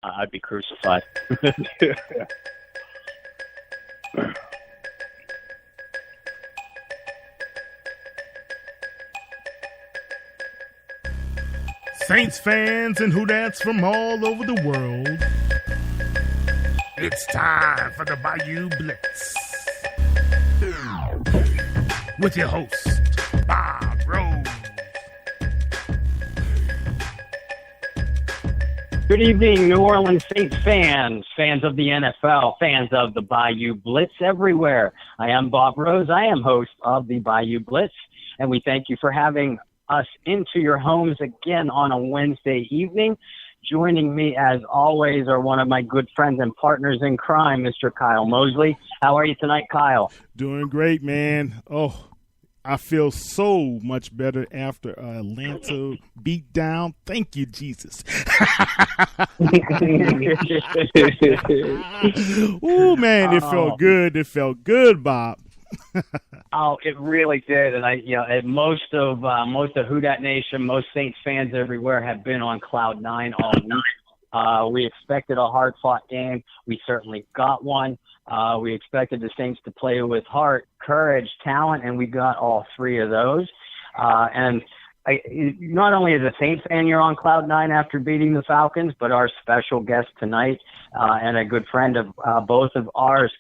I'd be crucified. Saints fans and Whodats from all over the world, it's time for the Bayou Blitz with your host, Bob Rose. Good evening, New Orleans Saints fans, fans of the NFL, fans of the Bayou Blitz everywhere. I am Bob Rose. I am host of the Bayou Blitz, and we thank you for having us into your homes again on a Wednesday evening. Joining me, as always, are one of my good friends and partners in crime, Mr. Kyle Mosley. How are you tonight, Kyle? Doing great, man. Oh, I feel so much better after Atlanta beatdown. Thank you, Jesus. Oh, man, it felt good. It felt good, Bob. Oh, it really did, and most of Who Dat Nation, most Saints fans everywhere have been on cloud nine all week. We expected a hard-fought game. We certainly got one. We expected the Saints to play with heart, courage, talent, and we got all three of those. Not only as a Saints fan, you're on cloud nine after beating the Falcons, but our special guest tonight and a good friend of both of ours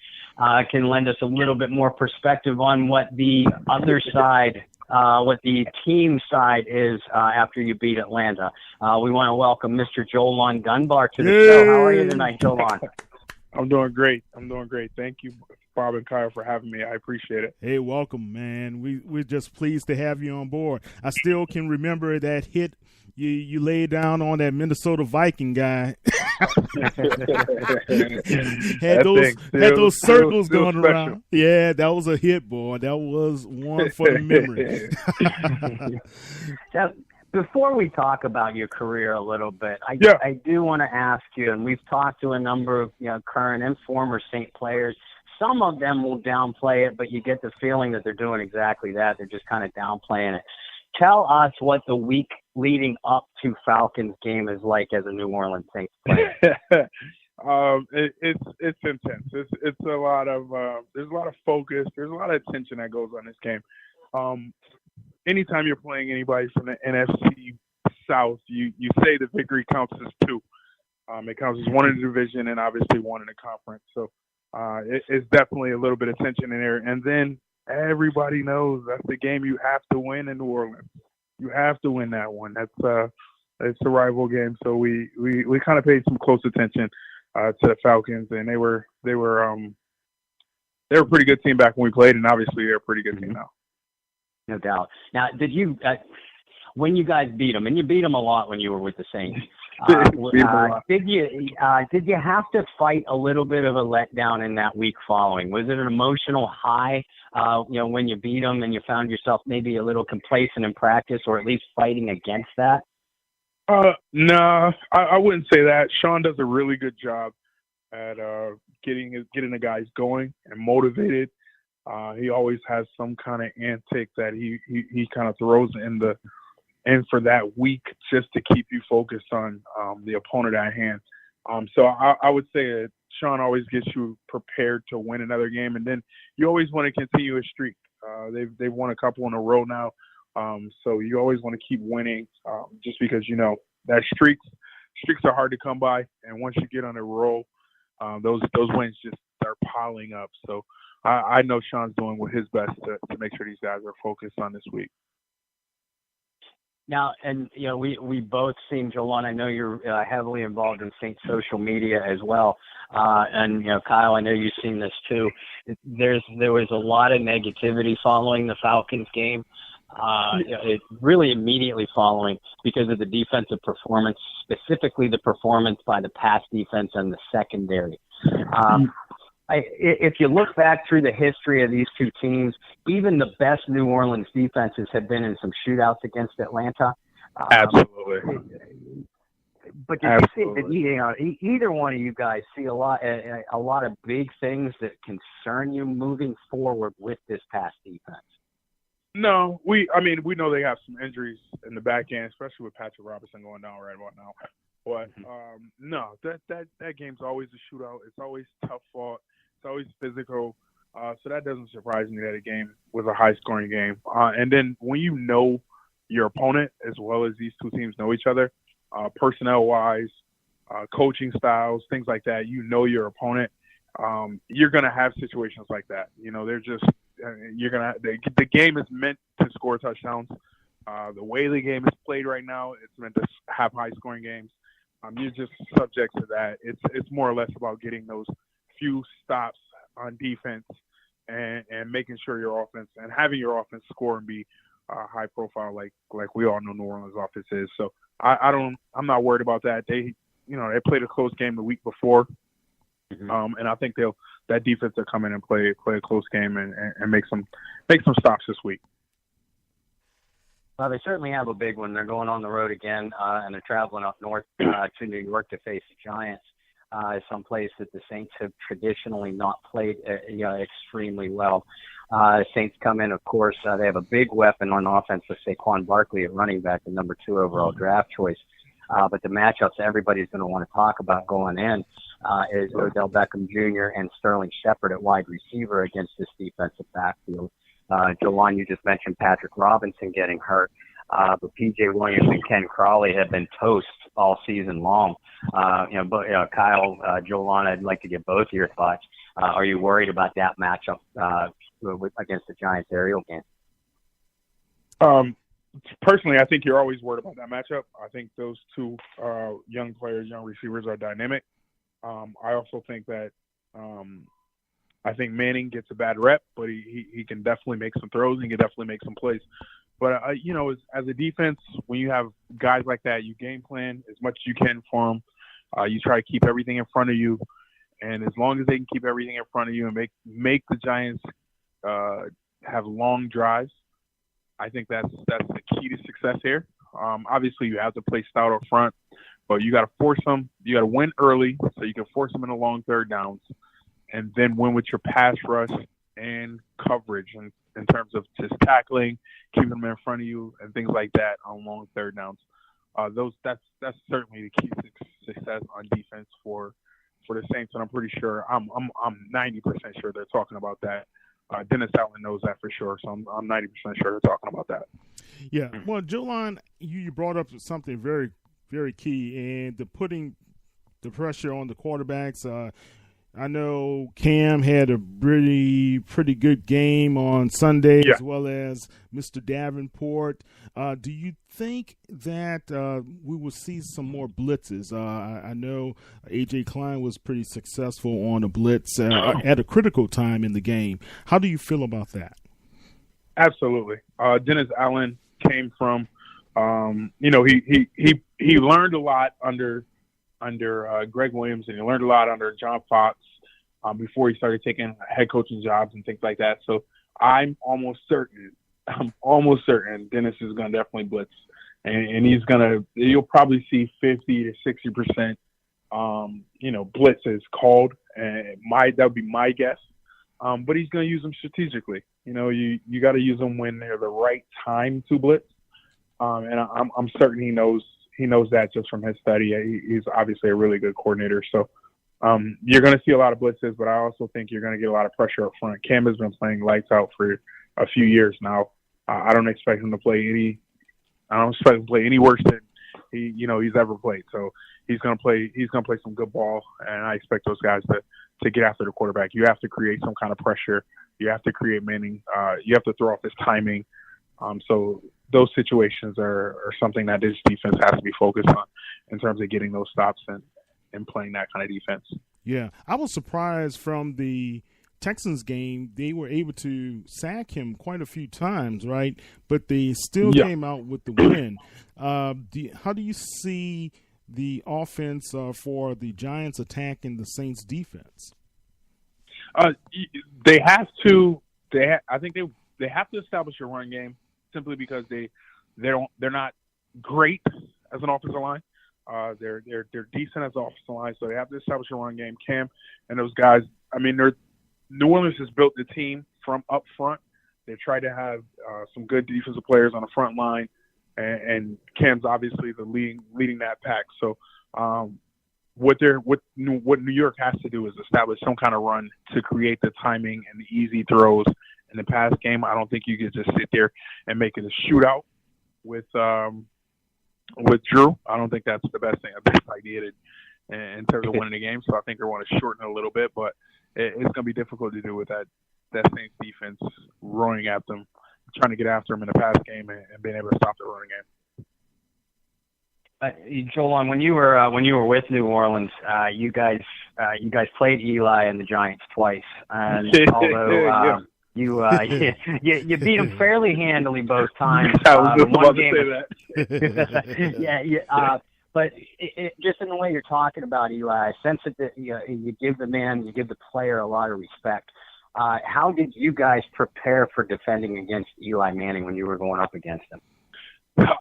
can lend us a little bit more perspective on what the other side, what the team side is after you beat Atlanta. We want to welcome Mr. JoLonn Dunbar to the show. How are you tonight, JoLonn? I'm doing great. Thank you, Bob and Kyle, for having me. I appreciate it. Hey, welcome, man. We're just pleased to have you on board. I still can remember that hit you laid down on that Minnesota Viking guy. had those circles going around. Yeah, that was a hit, boy. That was one for the memory. Now, before we talk about your career a little bit, I do want to ask you, and we've talked to a number of current and former Saint players. Some of them will downplay it, but you get the feeling that they're doing exactly that. They're just kind of downplaying it. Tell us what the week leading up to Falcons game is like as a New Orleans Saints player. It's intense. It's a lot of there's a lot of focus. There's a lot of attention that goes on this game. Anytime you're playing anybody from the NFC South, you say the victory counts as two. It counts as one in the division and obviously one in the conference. So it's definitely a little bit of tension in there. And then everybody knows that's the game you have to win in New Orleans. You have to win that one. It's a rival game. So we kind of paid some close attention to the Falcons, and they were a pretty good team back when we played, and obviously they're a pretty good team now. No doubt. Now, did you when you guys beat them, and you beat them a lot when you were with the Saints? Did you have to fight a little bit of a letdown in that week following? Was it an emotional high, when you beat them and you found yourself maybe a little complacent in practice, or at least fighting against that? No, I wouldn't say that. Sean does a really good job at getting the guys going and motivated. He always has some kind of antic that he kind of throws in for that week just to keep you focused on the opponent at hand. So I would say that Sean always gets you prepared to win another game, and then you always want to continue a streak. They've won a couple in a row now, so you always want to keep winning, just because that streaks are hard to come by, and once you get on a roll, those wins just start piling up. So I know Sean's doing his best to make sure these guys are focused on this week. Now, and we both seen, JoLonn, I know you're heavily involved in Saints social media as well, and Kyle, I know you've seen this too. There was a lot of negativity following the Falcons game, it really immediately following, because of the defensive performance, specifically the performance by the pass defense and the secondary. If you look back through the history of these two teams, even the best New Orleans defenses have been in some shootouts against Atlanta. Absolutely. But did you see, either one of you guys see a lot of big things that concern you moving forward with this pass defense? No, we know they have some injuries in the back end, especially with Patrick Robinson going down right about now. But no, that game's always a shootout. It's always tough fought. It's always physical. So that doesn't surprise me that a game was a high scoring game. And then when you know your opponent as well as these two teams know each other, personnel wise, coaching styles, things like that, you know your opponent. You're gonna have situations like that. They're just the game is meant to score touchdowns. The way the game is played right now, it's meant to have high scoring games. You're just subject to that. It's more or less about getting those few stops on defense and making sure your offense and having your offense score and be high profile like we all know New Orleans offense is. So I'm not worried about that. They played a close game the week before. And I think that defense will come in and play a close game and make some stops this week. Well, they certainly have a big one. They're going on the road again, and they're traveling up north to New York to face the Giants, someplace that the Saints have traditionally not played extremely well. Saints come in, of course, they have a big weapon on offense with Saquon Barkley at running back, the number 2 overall draft choice. But the matchups everybody's going to want to talk about going in is Odell Beckham Jr. and Sterling Shepard at wide receiver against this defensive backfield. JoLonn, you just mentioned Patrick Robinson getting hurt, but P.J. Williams and Ken Crawley have been toast all season long. Kyle, JoLonn, I'd like to get both of your thoughts. Are you worried about that matchup against the Giants aerial game? Personally, I think you're always worried about that matchup. I think those two young receivers are dynamic. I also think that I think Manning gets a bad rep, but he can definitely make some throws. He can definitely make some plays. But, as a defense, when you have guys like that, you game plan as much as you can for them. You try to keep everything in front of you. And as long as they can keep everything in front of you and make the Giants have long drives, I think that's the key to success here. Obviously, you have to play stout up front, but you got to force them. You got to win early so you can force them into long third downs, and then win with your pass rush and coverage in terms of just tackling, keeping them in front of you, and things like that on long third downs. That's certainly the key to success on defense for the Saints, and I'm pretty sure I'm 90% sure they're talking about that. Dennis Allen knows that for sure, so I'm 90% sure they're talking about that. Yeah, well, JoLonn, you brought up something very, very key, and putting the pressure on the quarterbacks. I know Cam had a pretty good game on Sunday, as well as Mr. Davenport. Do you think that we will see some more blitzes? I know A.J. Klein was pretty successful on a blitz at a critical time in the game. How do you feel about that? Absolutely. Dennis Allen came from, he learned a lot under Greg Williams, and he learned a lot under John Fox before he started taking head coaching jobs and things like that. So I'm almost certain Dennis is going to definitely blitz, and you'll probably see 50 to 60%, blitzes called, and that would be my guess. But he's going to use them strategically. You got to use them when they're the right time to blitz. And I'm certain he knows that just from his study. He's obviously a really good coordinator. So you're going to see a lot of blitzes, but I also think you're going to get a lot of pressure up front. Cam has been playing lights out for a few years now. I don't expect him to play any worse than he's ever played. So he's going to play some good ball, and I expect those guys to get after the quarterback. You have to create some kind of pressure. You have to create Manning. You have to throw off his timing. So those situations are something that this defense has to be focused on in terms of getting those stops and playing that kind of defense. Yeah, I was surprised from the Texans game. They were able to sack him quite a few times, right? But they still came out with the win. How do you see the offense for the Giants attacking the Saints defense? They have to. I think they have to establish a run game simply because they're not great as an offensive line. They're decent as an offensive line, so they have to establish a run game. Cam and those guys. I mean, New Orleans has built the team from up front. They try to have some good defensive players on the front line, and Cam's obviously the leading that pack. So What New York has to do is establish some kind of run to create the timing and the easy throws in the pass game. I don't think you could just sit there and make it a shootout with Drew. I don't think that's the best idea in terms of winning the game. So I think they want to shorten it a little bit, but it's going to be difficult to do with that Saints defense running at them, trying to get after them in the pass game and being able to stop the running game. JoLonn, when you were with New Orleans, you guys played Eli and the Giants twice, and although you beat them fairly handily both times. I was just about to say that. But just in the way you're talking about Eli, I sense that you give the player a lot of respect. How did you guys prepare for defending against Eli Manning when you were going up against him?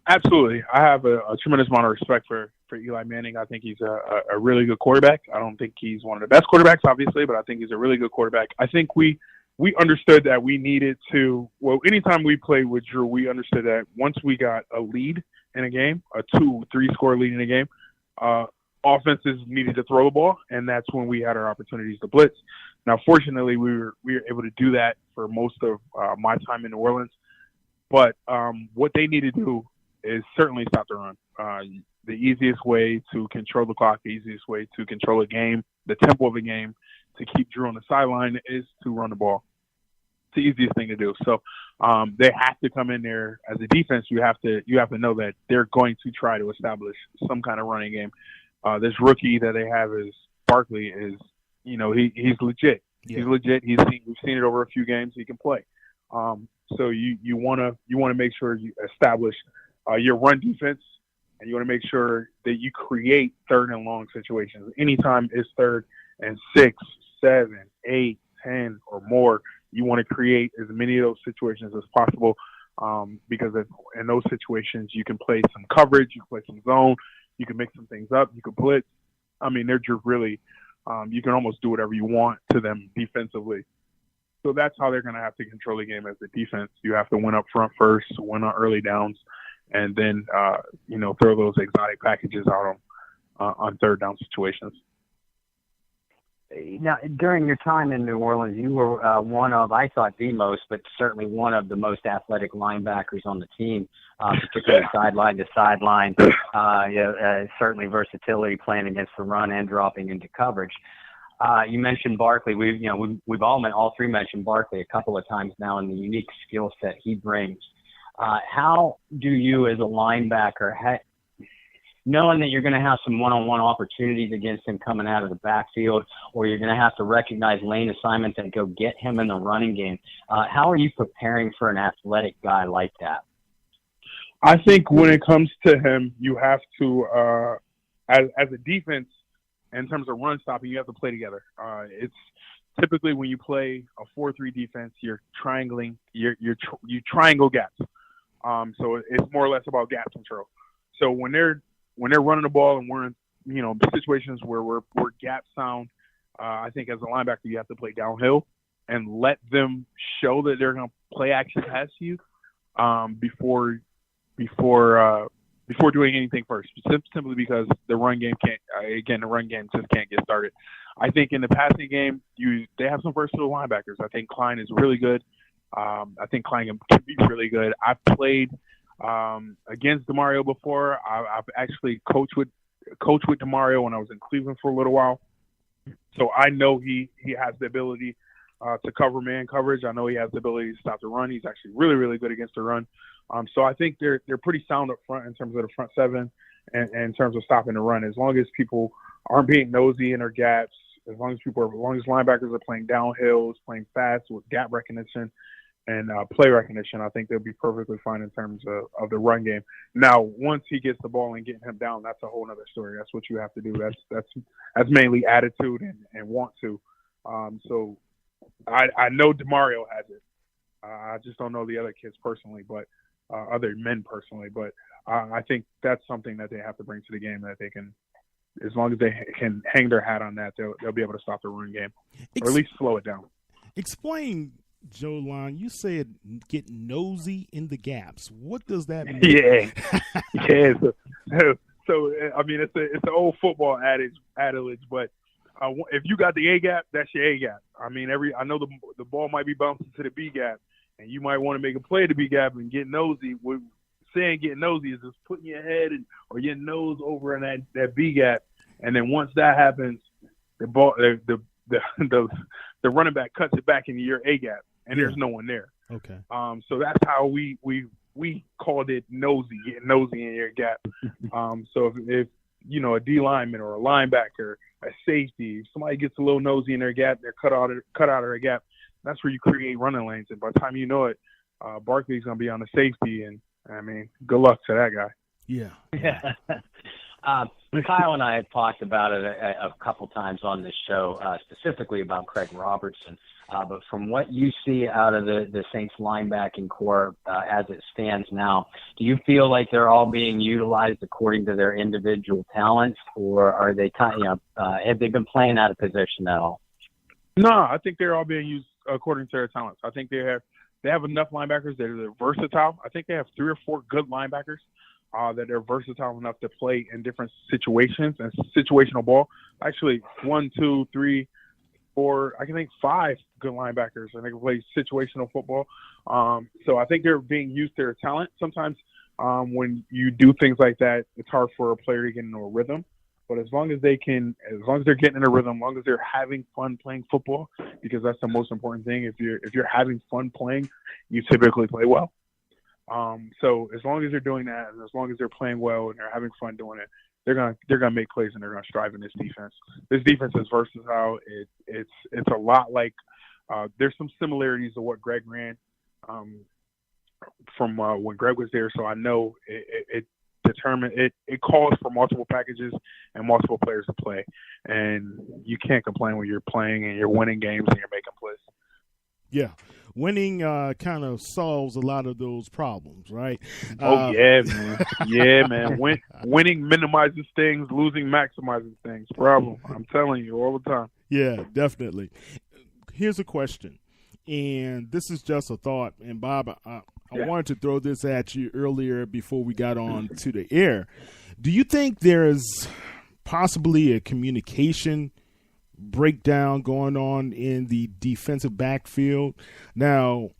Absolutely. I have a tremendous amount of respect for Eli Manning. I think he's a really good quarterback. I don't think he's one of the best quarterbacks, obviously, but I think he's a really good quarterback. I think we understood that we needed to – well, anytime we played with Drew, we understood that once we got a lead in a game, a 2-3 score lead in a game, offenses needed to throw the ball, and that's when we had our opportunities to blitz. Now, fortunately, we were able to do that for most of my time in New Orleans. But what they need to do is certainly stop the run. The easiest way to control the clock, the easiest way to control a game, the tempo of a game, to keep Drew on the sideline is to run the ball. It's the easiest thing to do. So they have to come in there as a defense. You have to know that they're going to try to establish some kind of running game. This rookie that they have is Barkley. He's legit. Yeah. He's legit. We've seen it over a few games. He can play. So you want to make sure you establish your run defense, and you want to make sure that you create 3rd and long situations. Anytime it's 3rd and 6, 7, 8, 10 or more, you want to create as many of those situations as possible, because in those situations you can play some coverage, you can play some zone, you can mix some things up, you can blitz. I mean, they're just really you can almost do whatever you want to them defensively. So that's how they're going to have to control the game as a defense. You have to win up front first, win on early downs, and then throw those exotic packages out on 3rd down situations. Now, during your time in New Orleans, you were one of, I thought, the most, but certainly one of the most athletic linebackers on the team, particularly sideline to sideline. Certainly versatility playing against the run and dropping into coverage. You mentioned Barkley. We've all three mentioned Barkley a couple of times now, and the unique skill set he brings. How do you, as a linebacker, knowing that you're going to have some one-on-one opportunities against him coming out of the backfield, or you're going to have to recognize lane assignments and go get him in the running game, how are you preparing for an athletic guy like that? I think when it comes to him, you have to, as a defense, in terms of run stopping, you have to play together. It's typically when you play a 4-3 defense, you're triangling, you triangle gaps. So it's more or less about gap control. So when they're running the ball and we're in situations where we're gap sound, I think as a linebacker you have to play downhill and let them show that they're going to play action past you before doing anything first, simply because the run game just can't get started. I think in the passing game, they have some versatile linebackers. I think Klein is really good. I think Klein can be really good. I've played against DeMario before. I've actually coached with DeMario when I was in Cleveland for a little while. So I know he has the ability to cover man coverage. I know he has the ability to stop the run. He's actually really, really good against the run. So I think they're pretty sound up front in terms of the front seven and in terms of stopping the run. As long as people aren't being nosy in their gaps, as long as linebackers are playing downhills, playing fast with gap recognition and play recognition, I think they'll be perfectly fine in terms of the run game. Now, once he gets the ball and getting him down, that's a whole other story. That's what you have to do. That's mainly attitude and want to. So I know DeMario has it. I just don't know the other kids personally, but other men personally. But I think that's something that they have to bring to the game, that they can, as long as they can hang their hat on that, they'll be able to stop the run game, or at least slow it down. Explain, JoLonn, you said get nosy in the gaps. What does that mean? Yeah. So I mean, it's an old football adage, but if you got the A gap, that's your A gap. I mean, I know the ball might be bouncing to the B gap, and you might want to make a play to B gap and get nosy. Saying getting nosy is just putting your head or your nose over in that B gap, and then once that happens, the ball the running back cuts it back into your A gap, and there's no one there. Okay. So that's how we called it nosy, getting nosy in your gap. So if you know, a D lineman or a linebacker, a safety, if somebody gets a little nosy in their gap, they're cut out of their gap. That's where you create running lanes, and by the time you know it, Barkley's gonna be on the safety, and I mean, good luck to that guy. Yeah. Kyle and I had talked about it a couple times on this show, specifically about Craig Robertson. But from what you see out of the Saints linebacking core as it stands now, do you feel like they're all being utilized according to their individual talents, or are they have they been playing out of position at all? No, I think they're all being used according to their talents. I think they have enough linebackers that are versatile. I think they have 3 or 4 good linebackers that they're versatile enough to play in different situations and situational ball. Actually, 1, 2, 3, 4, I can think 5 good linebackers, and they can play situational football. So I think they're being used to their talent. Sometimes when you do things like that, it's hard for a player to get into a rhythm. But as long as they're getting in a rhythm, as long as they're having fun playing football, because that's the most important thing. If you're having fun playing, you typically play well. So as long as they're doing that, and as long as they're playing well and they're having fun doing it, they're gonna make plays and they're gonna strive in this defense. This defense is versatile. It's a lot like there's some similarities to what Greg ran from when Greg was there. So I know it calls for multiple packages and multiple players to play, and you can't complain when you're playing and you're winning games and you're making plays. Yeah. Winning kind of solves a lot of those problems, right? Yeah, man. Yeah, man. Winning minimizes things, losing maximizes things. Problem. I'm telling you all the time. Yeah, definitely. Here's a question, and this is just a thought. And Bob, I wanted to throw this at you earlier before we got on to the air. Do you think there is possibly a communication breakdown going on in the defensive backfield? Now,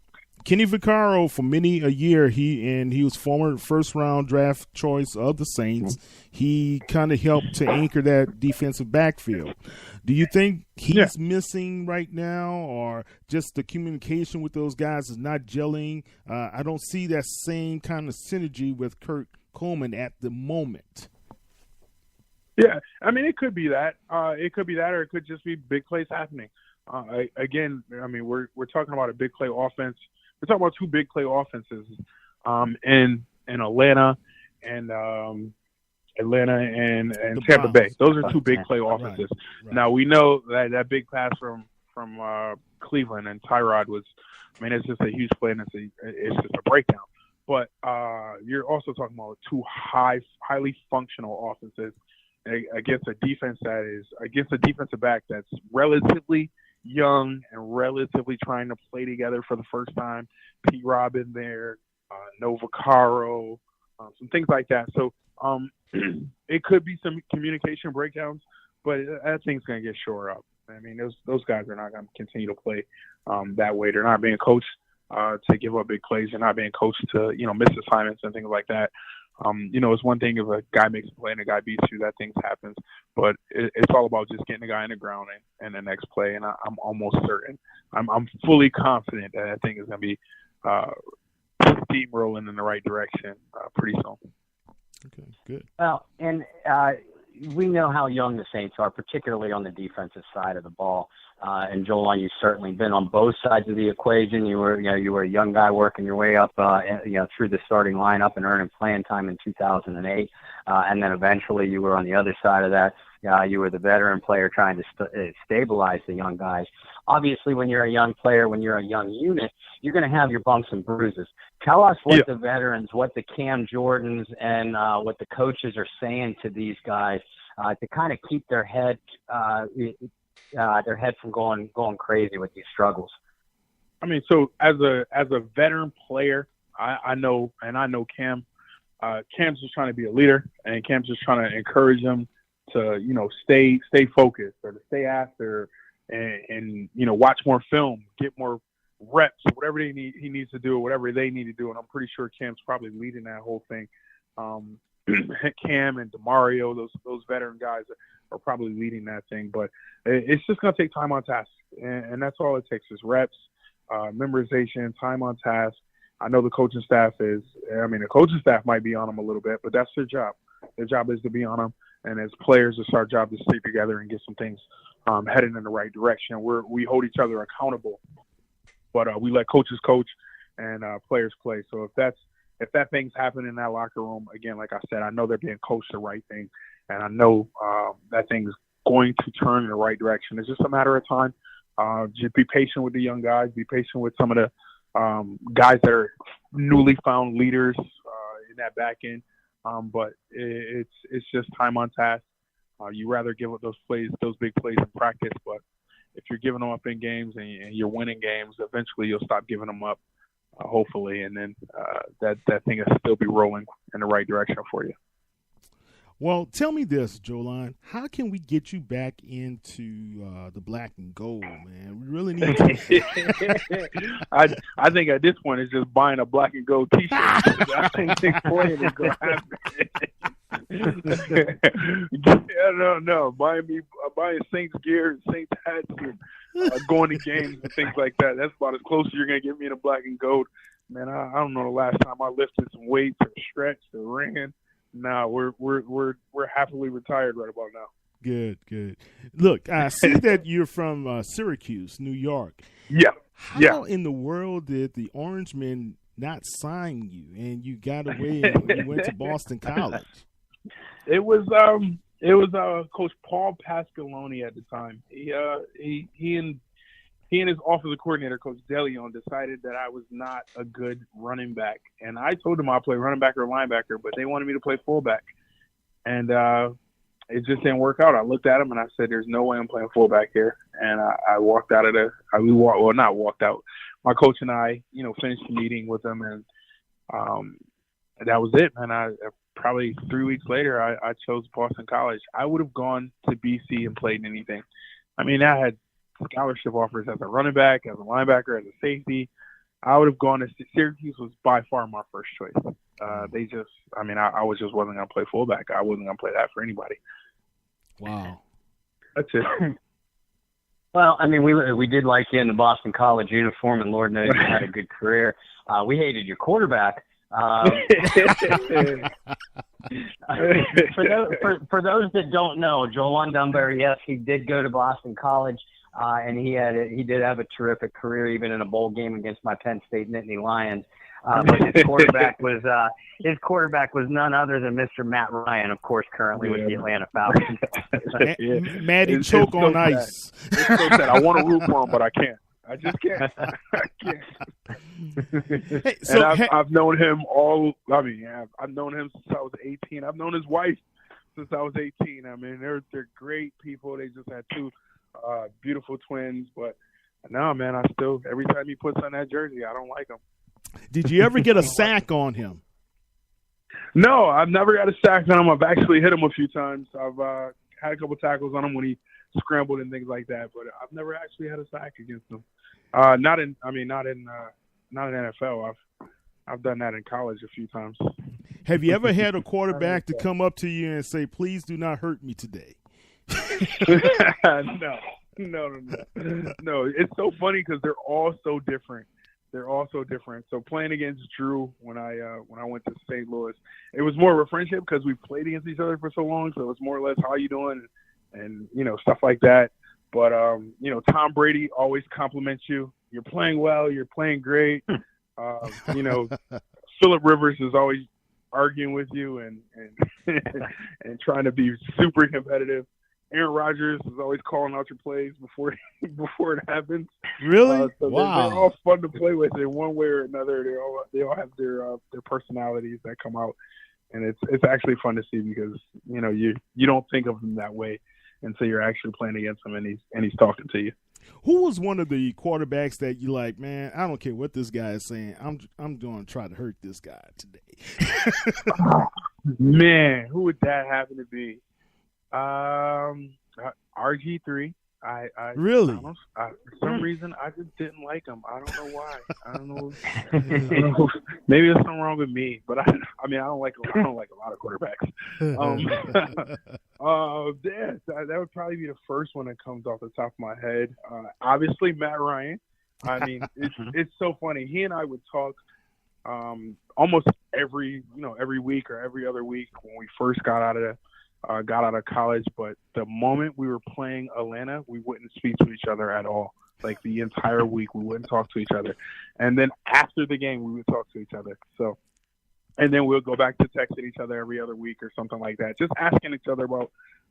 Kenny Vaccaro, for many a year, he was former first-round draft choice of the Saints. He kind of helped to anchor that defensive backfield. Do you think he's missing right now, or just the communication with those guys is not gelling? I don't see that same kind of synergy with Kurt Coleman at the moment. Yeah, I mean, it could be that. It could be that, or it could just be big plays happening. Again, I mean, we're talking about a big play offense. We're talking about 2 big play offenses in Atlanta and Tampa Bay. Those are 2 big play offenses. Right. Now we know that big pass from Cleveland and Tyrod was, I mean, it's just a huge play and it's just a breakdown. But you're also talking about 2 highly functional offenses against a defensive back that's relatively young and relatively trying to play together for the first time. Pete Robin there, no Vaccaro, some things like that. So it could be some communication breakdowns, but that thing's going to get shored up. I mean, those guys are not going to continue to play that way. They're not being coached to give up big plays. They're not being coached to miss assignments and things like that. It's one thing if a guy makes a play and a guy beats you, that things happens. But it's all about just getting the guy in the ground and the next play. And I'm almost certain, I'm fully confident that thing is going to be steamrolling in the right direction pretty soon. Okay, good. Well, and we know how young the Saints are, particularly on the defensive side of the ball. And JoLonn, you've certainly been on both sides of the equation. You were a young guy working your way up, through the starting lineup and earning playing time in 2008, and then eventually you were on the other side of that. You were the veteran player trying to stabilize the young guys. Obviously, when you're a young player, when you're a young unit, you're going to have your bumps and bruises. Tell us what the veterans, what the Cam Jordans, and what the coaches are saying to these guys to kind of keep their head from going crazy with these struggles. I mean, so as a veteran player, I know Cam Cam's just trying to be a leader, and Cam's just trying to encourage them to, stay focused or to stay after and watch more film, get more reps, whatever he needs to do, whatever they need to do. And I'm pretty sure Cam's probably leading that whole thing. Cam and DeMario, those veteran guys are probably leading that thing. But it's just going to take time on task, and that's all it takes is reps, memorization, time on task. I know the coaching staff might be on them a little bit, but that's their job. Their job is to be on them, and as players, it's our job to stick together and get some things headed in the right direction. We hold each other accountable, but we let coaches coach and players play. So if that thing's happening in that locker room, again, like I said, I know they're being coached the right thing, and I know that thing's going to turn in the right direction. It's just a matter of time. Just be patient with the young guys. Be patient with some of the guys that are newly found leaders in that back end. But it's just time on task. You rather give up those big plays in practice, but if you're giving them up in games and you're winning games, eventually you'll stop giving them up, hopefully, and then that thing will still be rolling in the right direction for you. Well, tell me this, JoLonn. How can we get you back into the black and gold, man? We really need to. I think at this point it's just buying a black and gold T-shirt. I don't think playing is going to happen. No. Buying Saints gear, Saints hats, and going to games and things like that. That's about as close as you're going to get me in a black and gold. Man, I don't know the last time I lifted some weights or stretched or ran. No, we're happily retired right about now. Good. Look, I see that you're from Syracuse, New York. Yeah. How in the world did the Orangemen not sign you and you got away and you went to Boston College? It was Coach Paul Pasqualoni at the time. He and his offensive coordinator, Coach DeLeon, decided that I was not a good running back. And I told them I'd play running back or linebacker, but they wanted me to play fullback. And it just didn't work out. I looked at them and I said, there's no way I'm playing fullback here. And I walked out of there. Not walked out. My coach and I, finished the meeting with them, and that was it. And probably 3 weeks later, I chose Boston College. I would have gone to BC and played anything. I mean, I had scholarship offers as a running back, as a linebacker, as a safety. I would have gone to Syracuse. Was by far my first choice. I was just wasn't going to play fullback. I wasn't going to play that for anybody. Wow. That's it. Well, I mean, we did like you in the Boston College uniform, and Lord knows you had a good career. We hated your quarterback. For those that don't know, JoLonn Dunbar, yes, he did go to Boston College. And he did have a terrific career, even in a bowl game against my Penn State Nittany Lions. But his quarterback was none other than Mr. Matt Ryan, of course, currently with the Atlanta Falcons. Matty choke on ice. It's so sad. I want to root for him, but I can't. I just can't. I can't. Hey, so I've known him I've known him since I was 18. I've known his wife since I was 18. I mean, they're great people. They just had two beautiful twins, but no, man, I still, every time he puts on that jersey, I don't like him. Did you ever get a sack on him? No, I've never got a sack on him. I've actually hit him a few times. I've had a couple tackles on him when he scrambled and things like that, but I've never actually had a sack against him. Not in NFL. I've done that in college a few times. Have you ever had a quarterback to come up to you and say, "Please do not hurt me today"? No. It's so funny because they're all so different. So playing against Drew when I went to St. Louis, it was more of a friendship because we played against each other for so long. So it was more or less how you doing and stuff like that. But Tom Brady always compliments you. You're playing well. You're playing great. Phillip Rivers is always arguing with you and and trying to be super competitive. Aaron Rodgers is always calling out your plays before it happens. Really? So wow. They're all fun to play with in one way or another. They all have their personalities that come out, and it's actually fun to see because you don't think of them that way until you're actually playing against him and he's talking to you. Who was one of the quarterbacks that you like, man, I don't care what this guy is saying. I'm going to try to hurt this guy today. Man, who would that happen to be? RG3. I really? For some reason, I just didn't like him. I don't know why. I don't know. Maybe there's something wrong with me, but I don't like a lot of quarterbacks. That would probably be the first one that comes off the top of my head. Obviously, Matt Ryan. I mean, it's so funny. He and I would talk almost every week or every other week when we first got out of college. But the moment we were playing Atlanta, we wouldn't speak to each other at all. Like the entire week, we wouldn't talk to each other. And then after the game, we would talk to each other. So, and then we'll go back to texting each other every other week or something like that, just asking each other about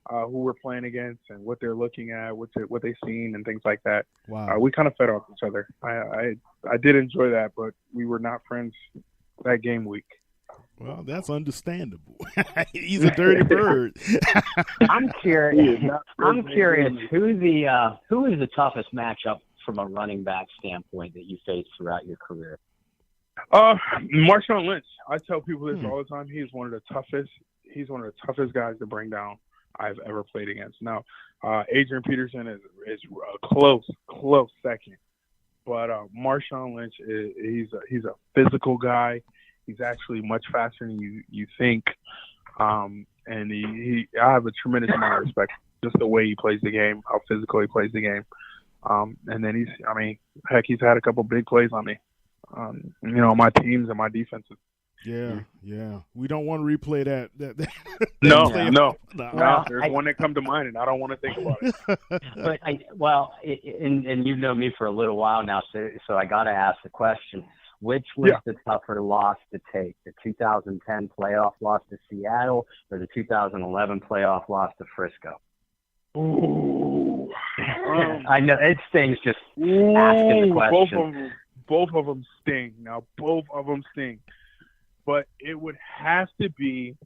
who we're playing against and what they're looking at, what they've seen, and things like that. Wow. We kind of fed off each other. I did enjoy that, but we were not friends that game week. Well, that's understandable. He's a dirty bird. I'm curious. Who is the toughest matchup from a running back standpoint that you faced throughout your career? Marshawn Lynch. I tell people this all the time. He's one of the toughest guys to bring down I've ever played against. Now, Adrian Peterson is a close second, but Marshawn Lynch he's a physical guy. He's actually much faster than you think, and I have a tremendous amount of respect just the way he plays the game, how physical he plays the game, and then he's had a couple big plays on me, my teams and my defenses. Yeah. We don't want to replay that. No. There's one that come to mind, and I don't want to think about it. But and you've known me for a little while now, so I got to ask the question. Which was the tougher loss to take, the 2010 playoff loss to Seattle or the 2011 playoff loss to Frisco? Ooh. I know it stings just asking the question. Both of them sting. Now, both of them sting. But it would have to be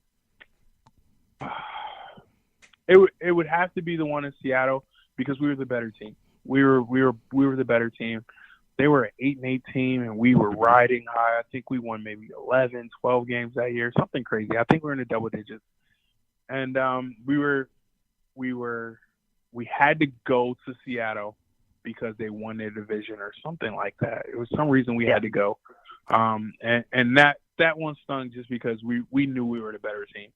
it would have to be the one in Seattle because we were the better team. We were the better team. They were an 8-8 team, and we were riding high. I think we won maybe 11, 12 games that year, something crazy. I think we were in the double digits. And we had to go to Seattle because they won their division or something like that. It was some reason we had to go. And that one stung just because we knew we were the better team.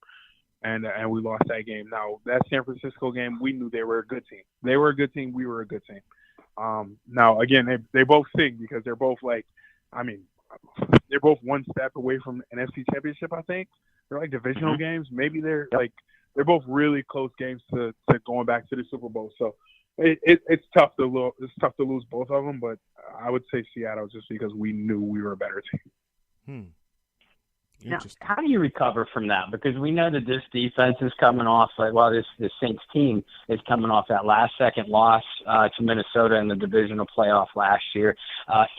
And we lost that game. Now, that San Francisco game, we knew they were a good team. They were a good team. We were a good team. Now, again, they both sing because they're both they're both one step away from an NFC championship, I think. They're like divisional games. Maybe they're both really close games to going back to the Super Bowl. So it's tough to lose. It's tough to lose both of them, but I would say Seattle just because we knew we were a better team. Now, how do you recover from that? Because we know that this defense is coming off, this Saints team is coming off that last-second loss to Minnesota in the divisional playoff last year.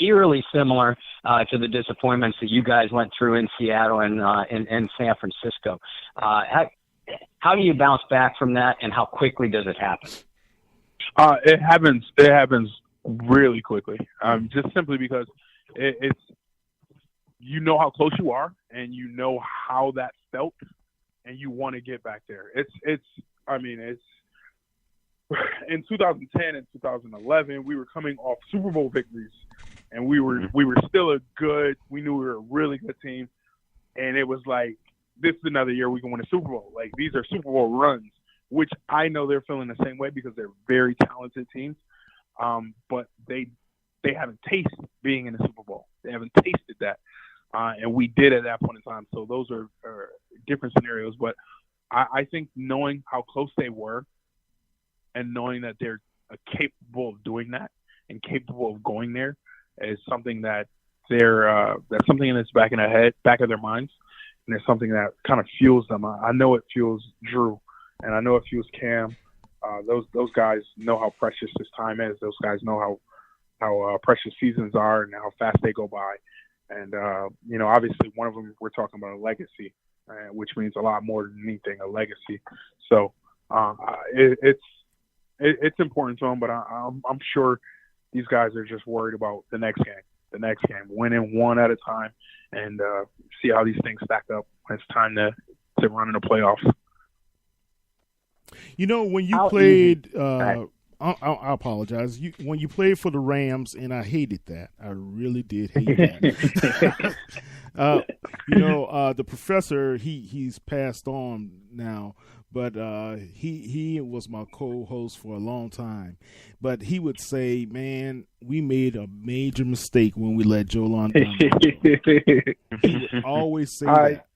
Eerily similar to the disappointments that you guys went through in Seattle and in San Francisco. How do you bounce back from that, and how quickly does it happen? It happens really quickly, just simply because it's you know how close you are, and you know how that felt, and you want to get back there. It's in 2010 and 2011, we were coming off Super Bowl victories, and we were still we knew we were a really good team, and it was like, this is another year we can win a Super Bowl. Like, these are Super Bowl runs, which I know they're feeling the same way because they're very talented teams, but they haven't tasted being in the Super Bowl. They haven't tasted that. And we did at that point in time. So those are different scenarios. But I think knowing how close they were and knowing that they're capable of doing that and capable of going there is something that that's something that's back of their minds. And it's something that kind of fuels them. I know it fuels Drew, and I know it fuels Cam. Those guys know how precious this time is. Those guys know how precious seasons are and how fast they go by. And, obviously one of them, we're talking about a legacy, which means a lot more than anything, a legacy. So it's important to them, but I'm sure these guys are just worried about the next game, winning one at a time, and see how these things stack up when it's time to run in the playoffs. When you played, I apologize. When you played for the Rams, and I hated that. I really did hate that. The professor, he's passed on now, but he was my co-host for a long time. But he would say, "Man, we made a major mistake when we let JoLonn Dunbar." He would always say that.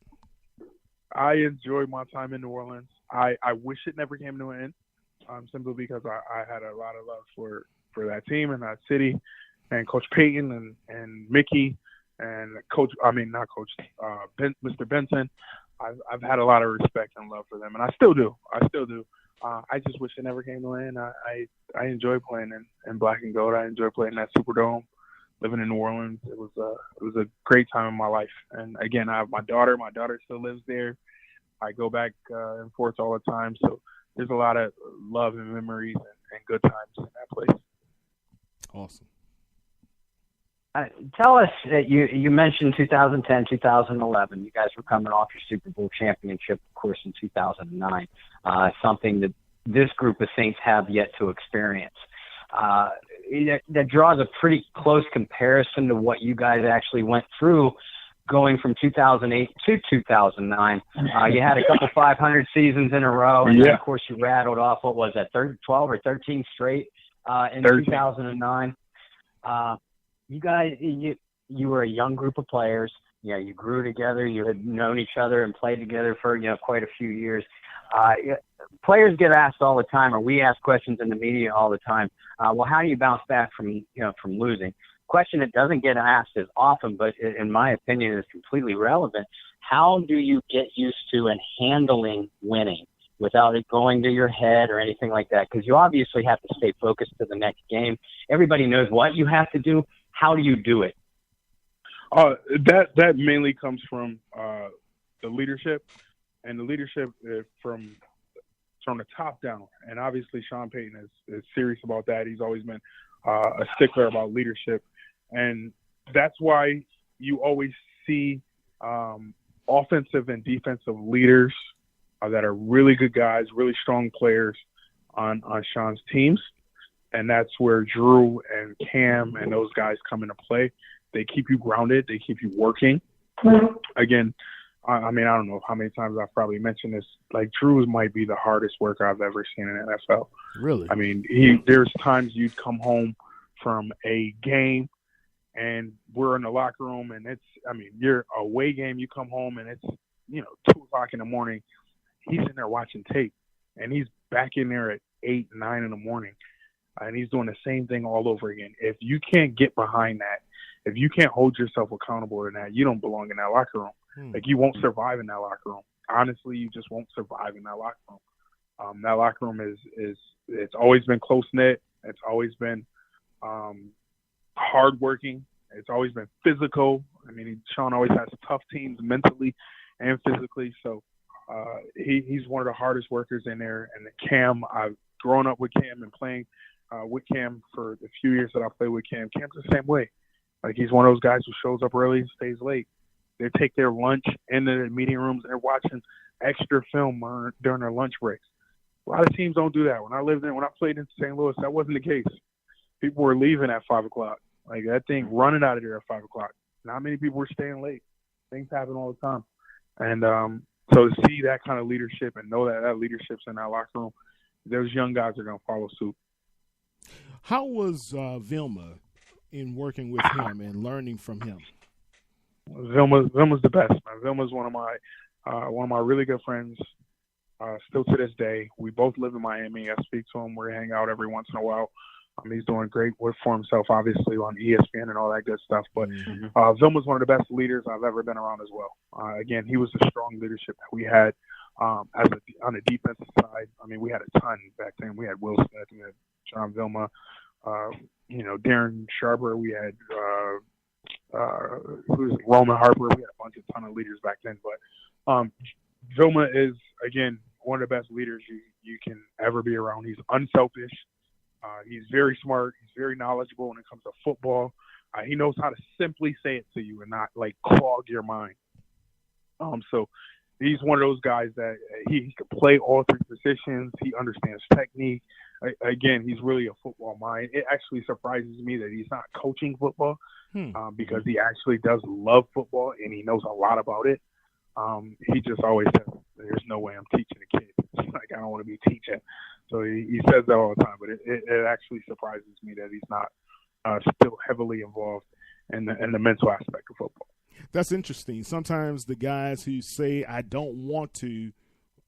I enjoyed my time in New Orleans. I wish it never came to an end, simply because I had a lot of love for that team and that city, and Coach Payton and Mickey and Mr. Benson. I've had a lot of respect and love for them, and I still do. I just wish it never came to an end. I enjoy playing in black and gold. I enjoy playing in that Superdome, living in New Orleans. It was a great time in my life. And again, I have my daughter. My daughter still lives there. I go back and forth all the time. So there's a lot of love and memories and good times in that place. Awesome. Tell us, you mentioned 2010, 2011. You guys were coming off your Super Bowl championship, of course, in 2009, something that this group of Saints have yet to experience. That draws a pretty close comparison to what you guys actually went through going from 2008 to 2009. You had a couple 500 seasons in a row, and then, of course, you rattled off, what was that, 12 or 13 straight in 2009. You guys, you were a young group of players. You grew together. You had known each other and played together for quite a few years. Players get asked all the time, or we ask questions in the media all the time. Well, how do you bounce back from losing? Question that doesn't get asked as often, but in my opinion is completely relevant. How do you get used to and handling winning without it going to your head or anything like that? Because you obviously have to stay focused to the next game. Everybody knows what you have to do. How do you do it? That mainly comes from the leadership, and the leadership from the top down. And obviously, Sean Payton is serious about that. He's always been a stickler about leadership, and that's why you always see offensive and defensive leaders that are really good guys, really strong players on Sean's teams. And that's where Drew and Cam and those guys come into play. They keep you grounded. They keep you working. Again, I don't know how many times I've probably mentioned this. Like, Drew might be the hardest worker I've ever seen in the NFL. Really? I mean, there's times you'd come home from a game and we're in the locker room and you're away game. You come home and it's, 2:00 in the morning. He's in there watching tape and he's back in there at 8, 9 in the morning. And he's doing the same thing all over again. If you can't get behind that, if you can't hold yourself accountable in that, you don't belong in that locker room. Like, you won't survive in that locker room. Honestly, you just won't survive in that locker room. That locker room it's always been close-knit. It's always been hardworking. It's always been physical. I mean, Sean always has tough teams mentally and physically. So he's one of the hardest workers in there. And Cam, I've grown up with Cam and playing with Cam for the few years that I played with Cam. Cam's the same way. Like, he's one of those guys who shows up early and stays late. They take their lunch in the meeting rooms and they're watching extra film during their lunch breaks. A lot of teams don't do that. When I played in St. Louis, that wasn't the case. People were leaving at 5 o'clock. Like, that thing running out of there at 5 o'clock. Not many people were staying late. Things happen all the time. And so to see that kind of leadership and know that leadership's in that locker room, those young guys are going to follow suit. How was Vilma in working with him and learning from him? Vilma's the best, man. Vilma's one of my really good friends, still to this day. We both live in Miami. I speak to him. We hang out every once in a while. He's doing great work for himself, obviously, on ESPN and all that good stuff. But Vilma's one of the best leaders I've ever been around as well. Again, he was the strong leadership that we had on the defensive side. I mean, we had a ton back then. We had Will Smith, we had John Vilma, Darren Sharper. We had Roman Harper. We had a ton of leaders back then. But Vilma is, again, one of the best leaders you can ever be around. He's unselfish. He's very smart. He's very knowledgeable when it comes to football. He knows how to simply say it to you and not like clog your mind. So he's one of those guys that he can play all three positions. He understands technique. Again, he's really a football mind. It actually surprises me that he's not coaching football because he actually does love football and he knows a lot about it. He just always says, "There's no way I'm teaching a kid. Like, I don't want to be teaching." So he says that all the time. But it actually surprises me that he's not still heavily involved in the mental aspect of football. That's interesting. Sometimes the guys who say, "I don't want to,"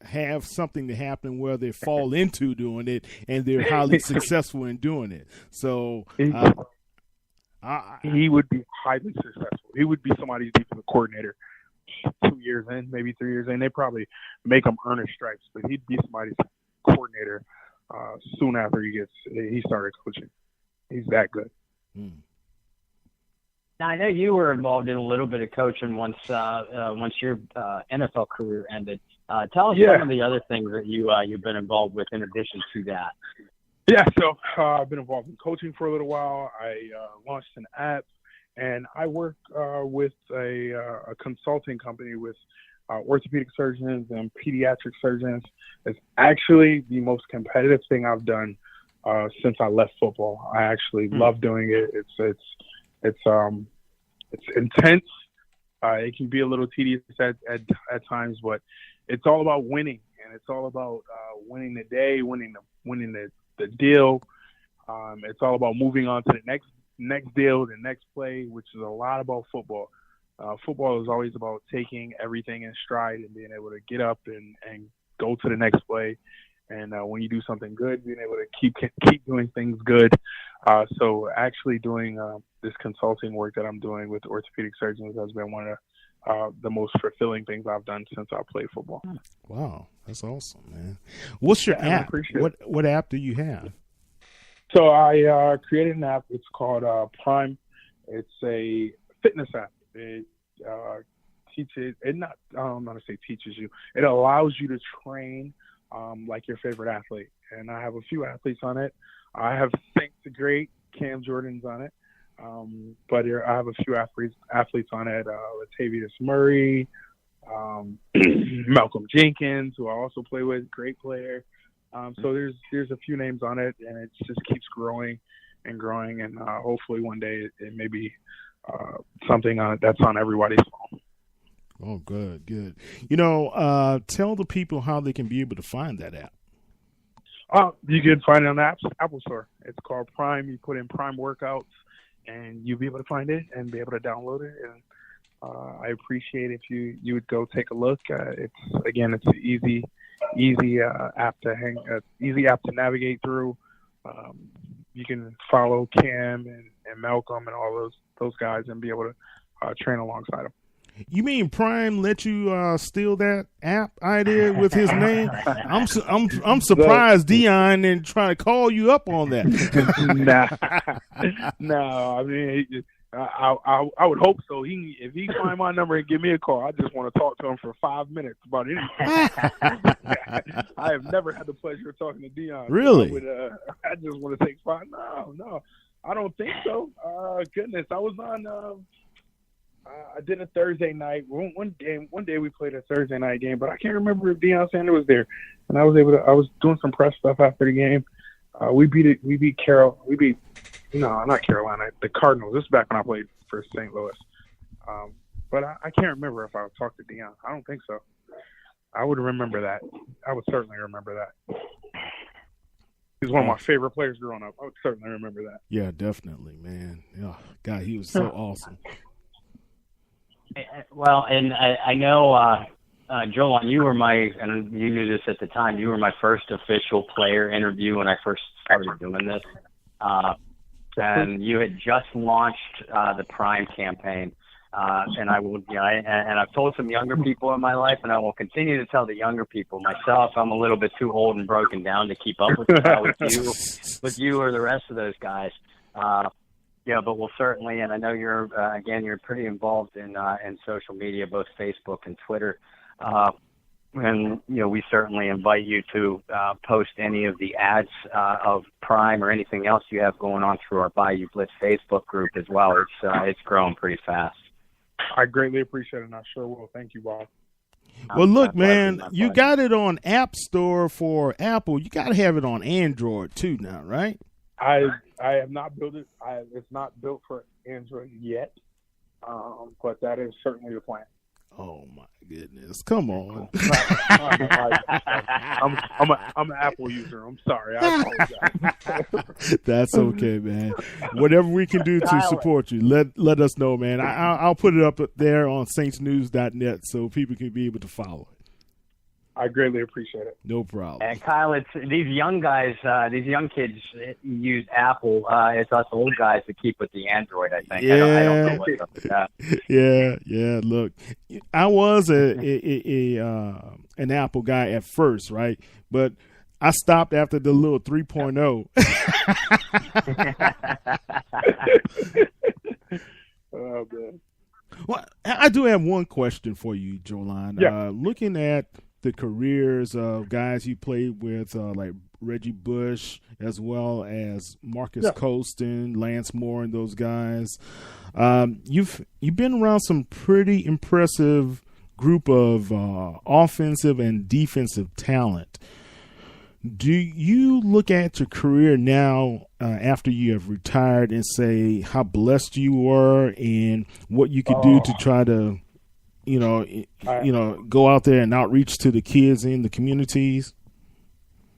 have something to happen where they fall into doing it, and they're highly successful in doing it. So he would be highly successful. He would be somebody's defensive coordinator 2 years in, maybe 3 years in. They probably make him earn his stripes, but he'd be somebody's coordinator soon after he started coaching. He's that good. Now, I know you were involved in a little bit of coaching once your NFL career ended. Tell us some of the other things that you've been involved with in addition to that. Yeah, so I've been involved in coaching for a little while. I launched an app, and I work with a consulting company with orthopedic surgeons and pediatric surgeons. It's actually the most competitive thing I've done since I left football. I actually love doing it. It's intense. It can be a little tedious at times, but it's all about winning, and it's all about winning the day, winning the deal. It's all about moving on to the next deal, the next play, which is a lot about football. Football is always about taking everything in stride and being able to get up and go to the next play. And when you do something good, being able to keep doing things good. So actually doing this consulting work that I'm doing with orthopedic surgeons has been one of the most fulfilling things I've done since I played football. Wow, that's awesome, man. What's your app? What app do you have? So I created an app. It's called Prime. It's a fitness app. It teaches. I don't want to say teaches you. It allows you to train like your favorite athlete. And I have a few athletes on it. I have, thanks to great Cam Jordan's on it. But I have a few athletes on it. Latavius Murray, Malcolm Jenkins, who I also play with, great player. So there's a few names on it, and it just keeps growing and growing. And hopefully one day it may be something that's on everybody's phone. Oh, good. Tell the people how they can be able to find that app. You can find it on the Apple Store. It's called Prime. You put in Prime Workouts, and you'll be able to find it and be able to download it. And I appreciate if you would go take a look. It's an easy app to navigate through. You can follow Cam and Malcolm and all those guys and be able to train alongside them. You mean Prime let you steal that app idea with his name? I'm surprised Dion didn't try to call you up on that. No. I mean, I would hope so. If he find my number and give me a call, I just want to talk to him for 5 minutes about anything. I have never had the pleasure of talking to Dion. Really? I just want to take 5. No, I don't think so. Goodness, I was on. I did a Thursday night. One day we played a Thursday night game, but I can't remember if Deion Sanders was there. And I was doing some press stuff after the game. We beat not Carolina, the Cardinals. This is back when I played for St. Louis. But I can't remember if I talked to Deion. I don't think so. I would remember that. I would certainly remember that. He's one of my favorite players growing up. I would certainly remember that. Yeah, definitely, man. Oh, God, he was so awesome. Well, and I know, JoLonn, you knew this at the time, you were my first official player interview when I first started doing this. And you had just launched the Prime campaign. And I've told some younger people in my life, and I will continue to tell the younger people. Myself, I'm a little bit too old and broken down to keep up with you or the rest of those guys. Yeah, but we'll certainly, and I know you're pretty involved in social media, both Facebook and Twitter. And, we certainly invite you to post any of the ads of Prime or anything else you have going on through our Bayou Blitz Facebook group as well. It's growing pretty fast. I greatly appreciate it, and I sure will. Thank you, Bob. Well, look, man, you got it on App Store for Apple. You got to have it on Android too now, right? I have not built it. It's not built for Android yet, but that is certainly the plan. Oh my goodness! Come on. I'm an Apple user. I'm sorry. I apologize. That's okay, man. Whatever we can do to support you, let us know, man. I'll put it up there on saintsnews.net so people can be able to follow it. I greatly appreciate it. No problem. And Kyle, it's these young guys, these young kids use Apple. It's us old guys that keep with the Android, I think. Yeah. I don't know what's up with that. Yeah. Look, I was an Apple guy at first, right? But I stopped after the little 3.0. Oh, man. Well, I do have one question for you, JoLonn. Yeah. Looking at the careers of guys you played with, like Reggie Bush, as well as Marcus Colston, Lance Moore, and those guys, you've been around some pretty impressive group of offensive and defensive talent. Do you look at your career now after you have retired and say how blessed you were and what you could do to try to, go out there and outreach to the kids in the communities?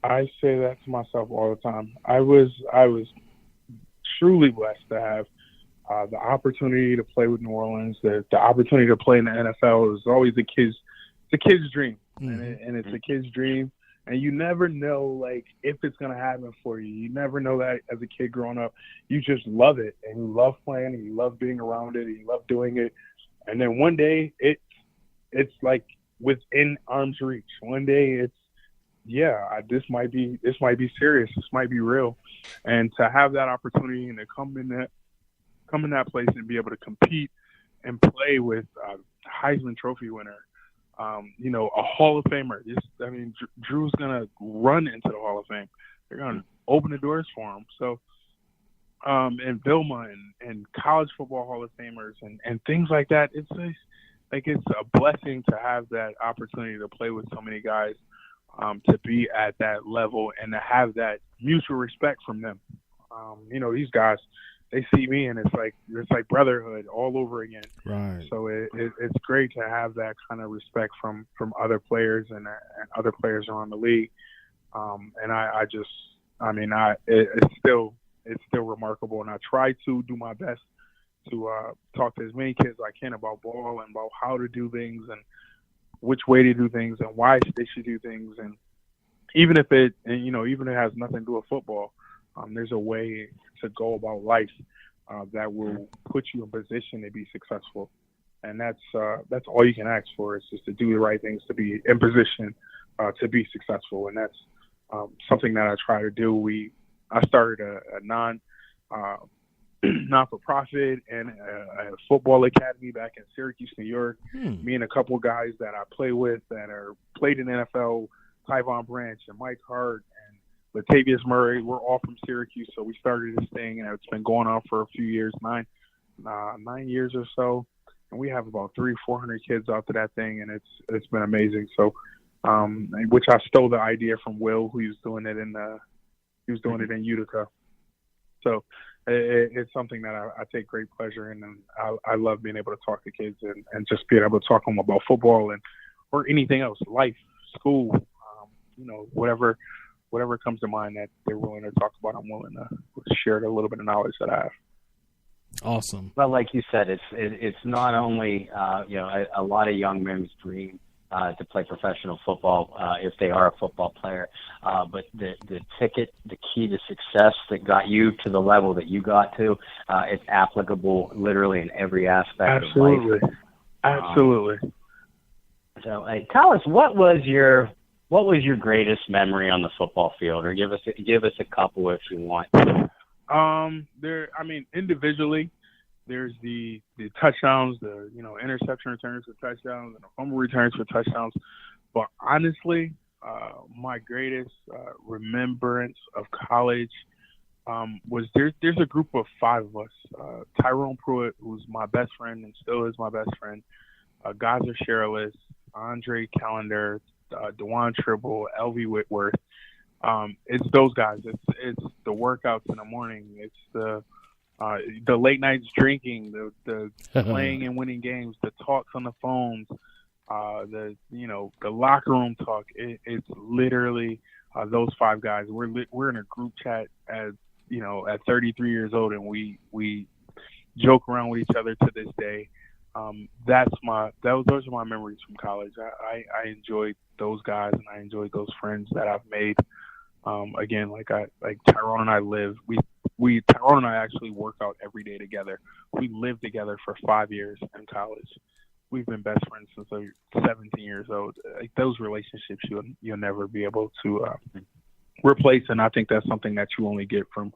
I say that to myself all the time. I was truly blessed to have the opportunity to play with New Orleans, the opportunity to play in the NFL. Is always the kid's dream, and it's a kid's dream. And you never know, like, if it's going to happen for you. You never know that as a kid growing up. You just love it, and you love playing, and you love being around it, and you love doing it. And then one day, it's like within arm's reach. One day, this might be serious. This might be real. And to have that opportunity and to come in that place and be able to compete and play with a Heisman Trophy winner, a Hall of Famer. Drew's gonna run into the Hall of Fame. They're gonna open the doors for him. So, and Vilma and college football Hall of Famers and things like that. It's a blessing to have that opportunity to play with so many guys, to be at that level and to have that mutual respect from them. These guys, they see me and it's like brotherhood all over again. Right. So it's great to have that kind of respect from other players and other players around the league. It's still remarkable, and I try to do my best to talk to as many kids as I can about ball and about how to do things and which way to do things and why they should do things. And even if it has nothing to do with football, there's a way to go about life that will put you in position to be successful. And that's all you can ask for, is just to do the right things to be in position to be successful. And that's something that I try to do. I started a not-for-profit and a football academy back in Syracuse, New York. Me and a couple guys that I play with that played in the NFL, Tyvon Branch and Mike Hart and Latavius Murray, we're all from Syracuse. So we started this thing, and it's been going on for a few years, 9 years or so. And we have about 300-400 kids out to that thing, and it's been amazing. So, which I stole the idea from Will, who was doing it in Utica. So it's something that I take great pleasure in, and I love being able to talk to kids and just being able to talk to them about football or anything else, life, school, whatever comes to mind that they're willing to talk about. I'm willing to share a little bit of knowledge that I have. Awesome. Well, like you said, it's not only a lot of young men's dream to play professional football if they are a football player, but the key to success that got you to the level that you got to, it's applicable literally in every aspect of life. Absolutely. So, tell us, what was your greatest memory on the football field, or give us a couple if you want. Individually, there's the touchdowns, the interception returns for touchdowns, and the fumble returns for touchdowns. But honestly, my greatest remembrance of college was there's a group of 5 of us. Tyrone Pruitt, who's my best friend and still is my best friend, Gaza Sherilis, Andre Callender, DeJuan Tribble, LV Whitworth. It's those guys. It's the workouts in the morning. It's the late nights drinking, the playing and winning games, the talks on the phones, the locker room talk. It's literally those 5 guys. We're in a group chat at 33 years old, and we joke around with each other to this day. Those are my memories from college. I enjoyed those guys, and I enjoyed those friends that I've made. Again, like Tyrone and I live. Tyrone and I actually work out every day together. We lived together for 5 years in college. We've been best friends since I was 17 years old. Like, those relationships you'll never be able to replace, and I think that's something that you only get from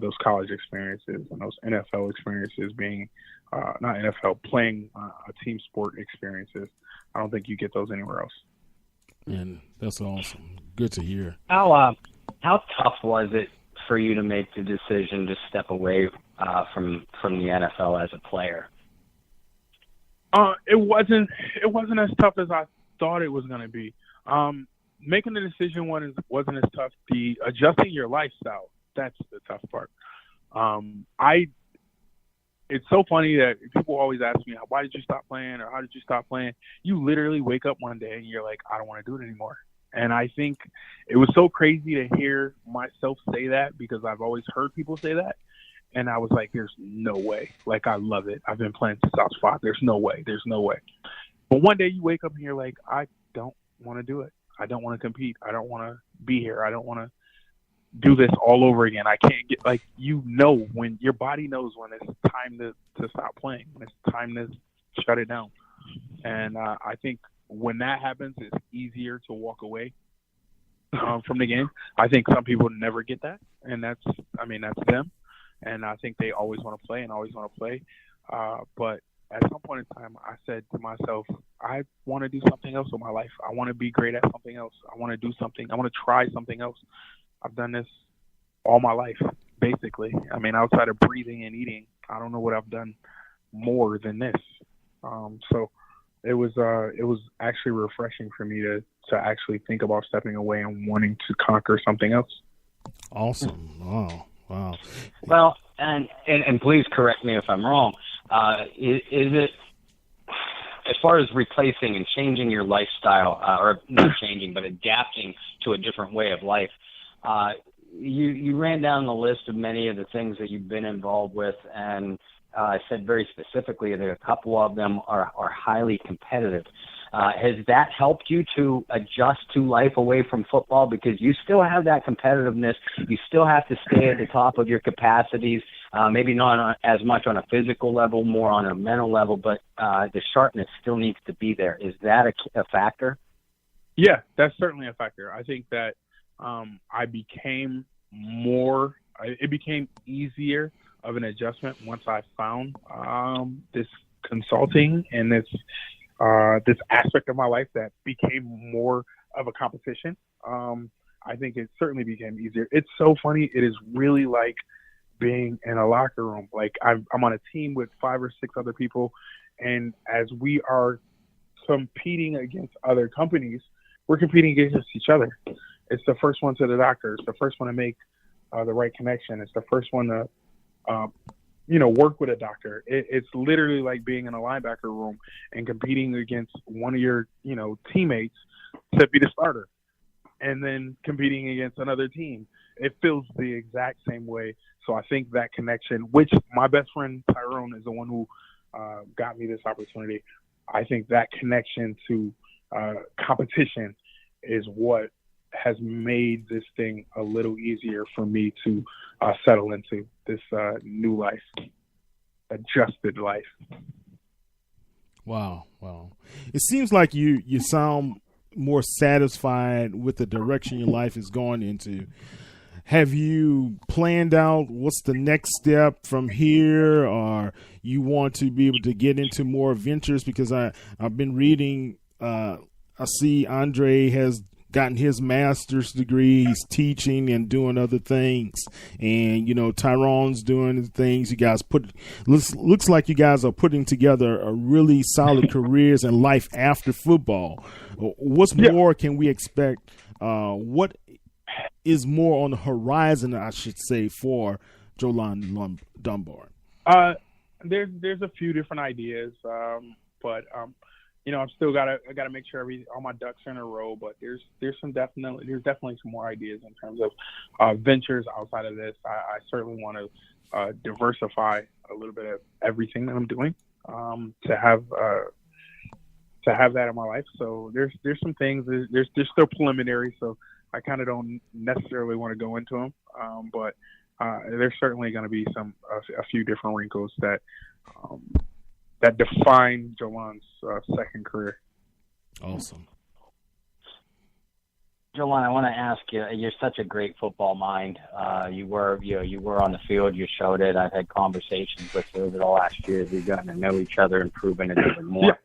those college experiences and those NFL experiences, being not NFL, playing a team sport experiences. I don't think you get those anywhere else. And that's awesome. Good to hear. How tough was it for you to make the decision to step away from the NFL as a player? It wasn't as tough as I thought it was going to be. Making the decision wasn't as tough. The adjusting your lifestyle, that's the tough part. It's so funny that people always ask me, why did you stop playing, or how did you stop playing? You literally wake up one day and you're like, I don't want to do it anymore. And I think it was so crazy to hear myself say that, because I've always heard people say that. And I was like, there's no way. Like, I love it. I've been playing since I was 5. There's no way. But one day you wake up and you're like, I don't want to do it. I don't want to compete. I don't want to be here. I don't want to do this all over again. I can't get, when your body knows when it's time to stop playing, when it's time to shut it down. And I think when that happens, it's easier to walk away from the game. I think some people never get that, and that's them. And I think they always want to play and always want to play. But at some point in time, I said to myself, I want to do something else with my life. I want to be great at something else. I want to do something. I want to try something else. I've done this all my life, basically. I mean, outside of breathing and eating, I don't know what I've done more than this. So it was actually refreshing for me to actually think about stepping away and wanting to conquer something else. Awesome. Wow. Well, and please correct me if I'm wrong. Is it, as far as replacing and changing your lifestyle, or not changing, but adapting to a different way of life, you ran down the list of many of the things that you've been involved with, and said very specifically that a couple of them are highly competitive. Has that helped you to adjust to life away from football? Because you still have that competitiveness. You still have to stay at the top of your capacities, maybe not as much on a physical level, more on a mental level, but the sharpness still needs to be there. Is that a factor? Yeah, that's certainly a factor. I think that it became easier of an adjustment once I found this consulting and this aspect of my life that became more of a competition. I think it certainly became easier. It's so funny. It is really like being in a locker room. Like, I'm on a team with 5 or 6 other people, and as we are competing against other companies, we're competing against each other. It's the first one to the doctor. It's the first one to make the right connection. It's the first one to work with a doctor. It's literally like being in a linebacker room and competing against one of your, teammates to be the starter, and then competing against another team. It feels the exact same way. So I think that connection, which my best friend Tyrone is the one who got me this opportunity. I think that connection to competition is what has made this thing a little easier for me to settle into this new life, adjusted life. Wow. It seems like you sound more satisfied with the direction your life is going into. Have you planned out what's the next step from here, or you want to be able to get into more ventures? Because I've been reading I see Andre has gotten his master's degree. He's teaching and doing other things, and Tyrone's doing things. You guys looks like you guys are putting together a really solid careers and life after football. What's more can we expect? What is more on the horizon, I should say, for JoLonn Dunbar? There's a few different ideas, but I'm still gotta make sure all my ducks are in a row. But there's definitely some more ideas in terms of ventures outside of this. I certainly want to diversify a little bit of everything that I'm doing to have that in my life. So there's some things. There's still preliminary, so I kind of don't necessarily want to go into them. But there's certainly going to be a few different wrinkles that define JoLonn's second career. Awesome. JoLonn, I want to ask you. You're such a great football mind. You were on the field. You showed it. I've had conversations with you over the last year as we've gotten to know each other and proven it even more.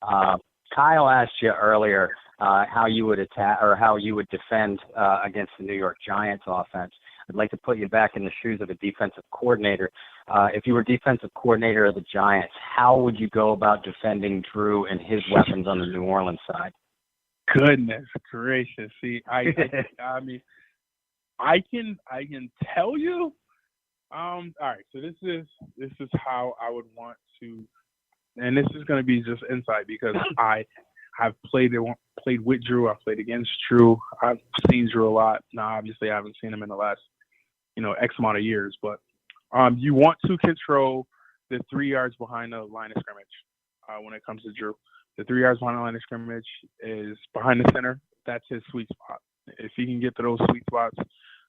Yeah. Kyle asked you earlier how you would attack or how you would defend against the New York Giants offense. I'd like to put you back in the shoes of a defensive coordinator. If you were defensive coordinator of the Giants, how would you go about defending Drew and his weapons on the New Orleans side? Goodness gracious! See, I mean, I can tell you. All right, so this is how I would want to, and this is going to be just insight because I have played with Drew. I've played against Drew. I've seen Drew a lot. Now, obviously, I haven't seen him in the last X amount of years, but you want to control the 3 yards behind the line of scrimmage when it comes to Drew. The 3 yards behind the line of scrimmage is behind the center. That's his sweet spot. If he can get to those sweet spots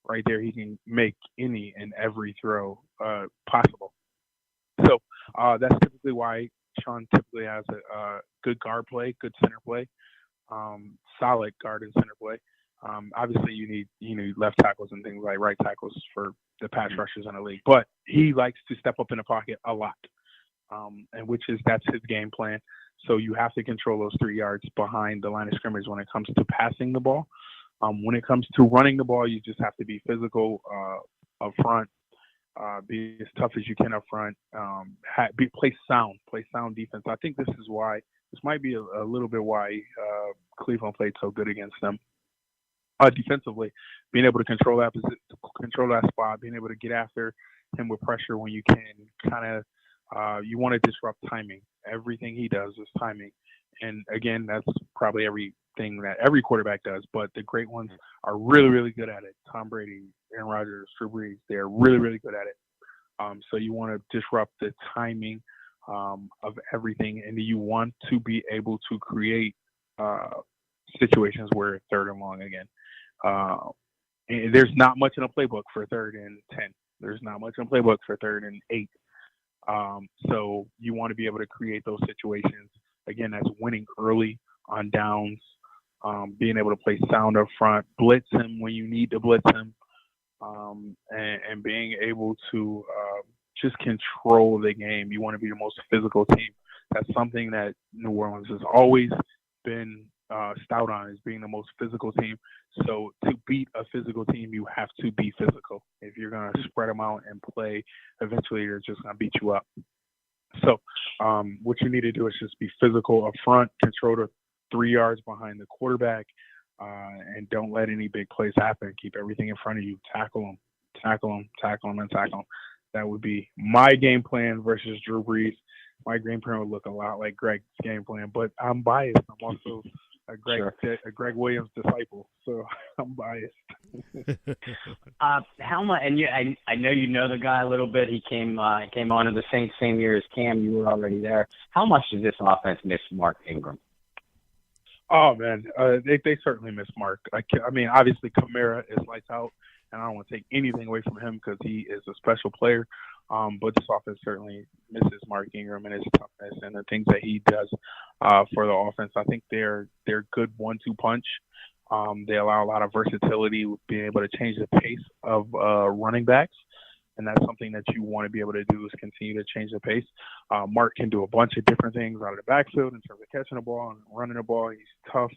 right there, he can make any and every throw possible. So that's typically why Sean typically has a good guard play, good center play, solid guard and center play. Obviously, you need left tackles and things like right tackles for the pass rushers in the league. But he likes to step up in the pocket a lot, and that's his game plan. So you have to control those 3 yards behind the line of scrimmage when it comes to passing the ball. When it comes to running the ball, you just have to be physical up front, be as tough as you can up front, play sound defense. I think this might be a little bit why Cleveland played so good against them. Defensively, being able to control that spot, being able to get after him with pressure when you can, you want to disrupt timing. Everything he does is timing. And again, that's probably everything that every quarterback does, but the great ones are really, really good at it. Tom Brady, Aaron Rodgers, Drew Brees, they're really, really good at it. So you want to disrupt the timing of everything, and you want to be able to create situations where third and long again. And there's not much in a playbook for 3rd and 10. There's not much in a playbook for 3rd and 8. So you want to be able to create those situations. Again, that's winning early on downs, being able to play sound up front, blitz him when you need to blitz him, and being able to just control the game. You want to be the most physical team. That's something that New Orleans has always been stout on, is being the most physical team. So to beat a physical team, you have to be physical. If you're going to spread them out and play, eventually they're just going to beat you up. So what you need to do is just be physical up front, control the 3 yards behind the quarterback, and don't let any big plays happen. Keep everything in front of you. Tackle them, and tackle them. That would be my game plan versus Drew Brees. My game plan would look a lot like Greg's game plan, but I'm biased. I'm also a Greg Williams disciple, so I'm biased. How much? And I know you know the guy a little bit. He came on to the Saints same year as Cam. You were already there. How much does this offense miss Mark Ingram? Oh man, they certainly miss Mark. I mean, obviously Kamara is lights out, and I don't want to take anything away from him because he is a special player. But this offense certainly misses Mark Ingram and his toughness and the things that he does for the offense. I think they're good 1-2 punch. They allow a lot of versatility with being able to change the pace of running backs. and that's something that you want to be able to do is continue to change the pace. Mark can do a bunch of different things out of the backfield in terms of catching the ball and running the ball. He's tough.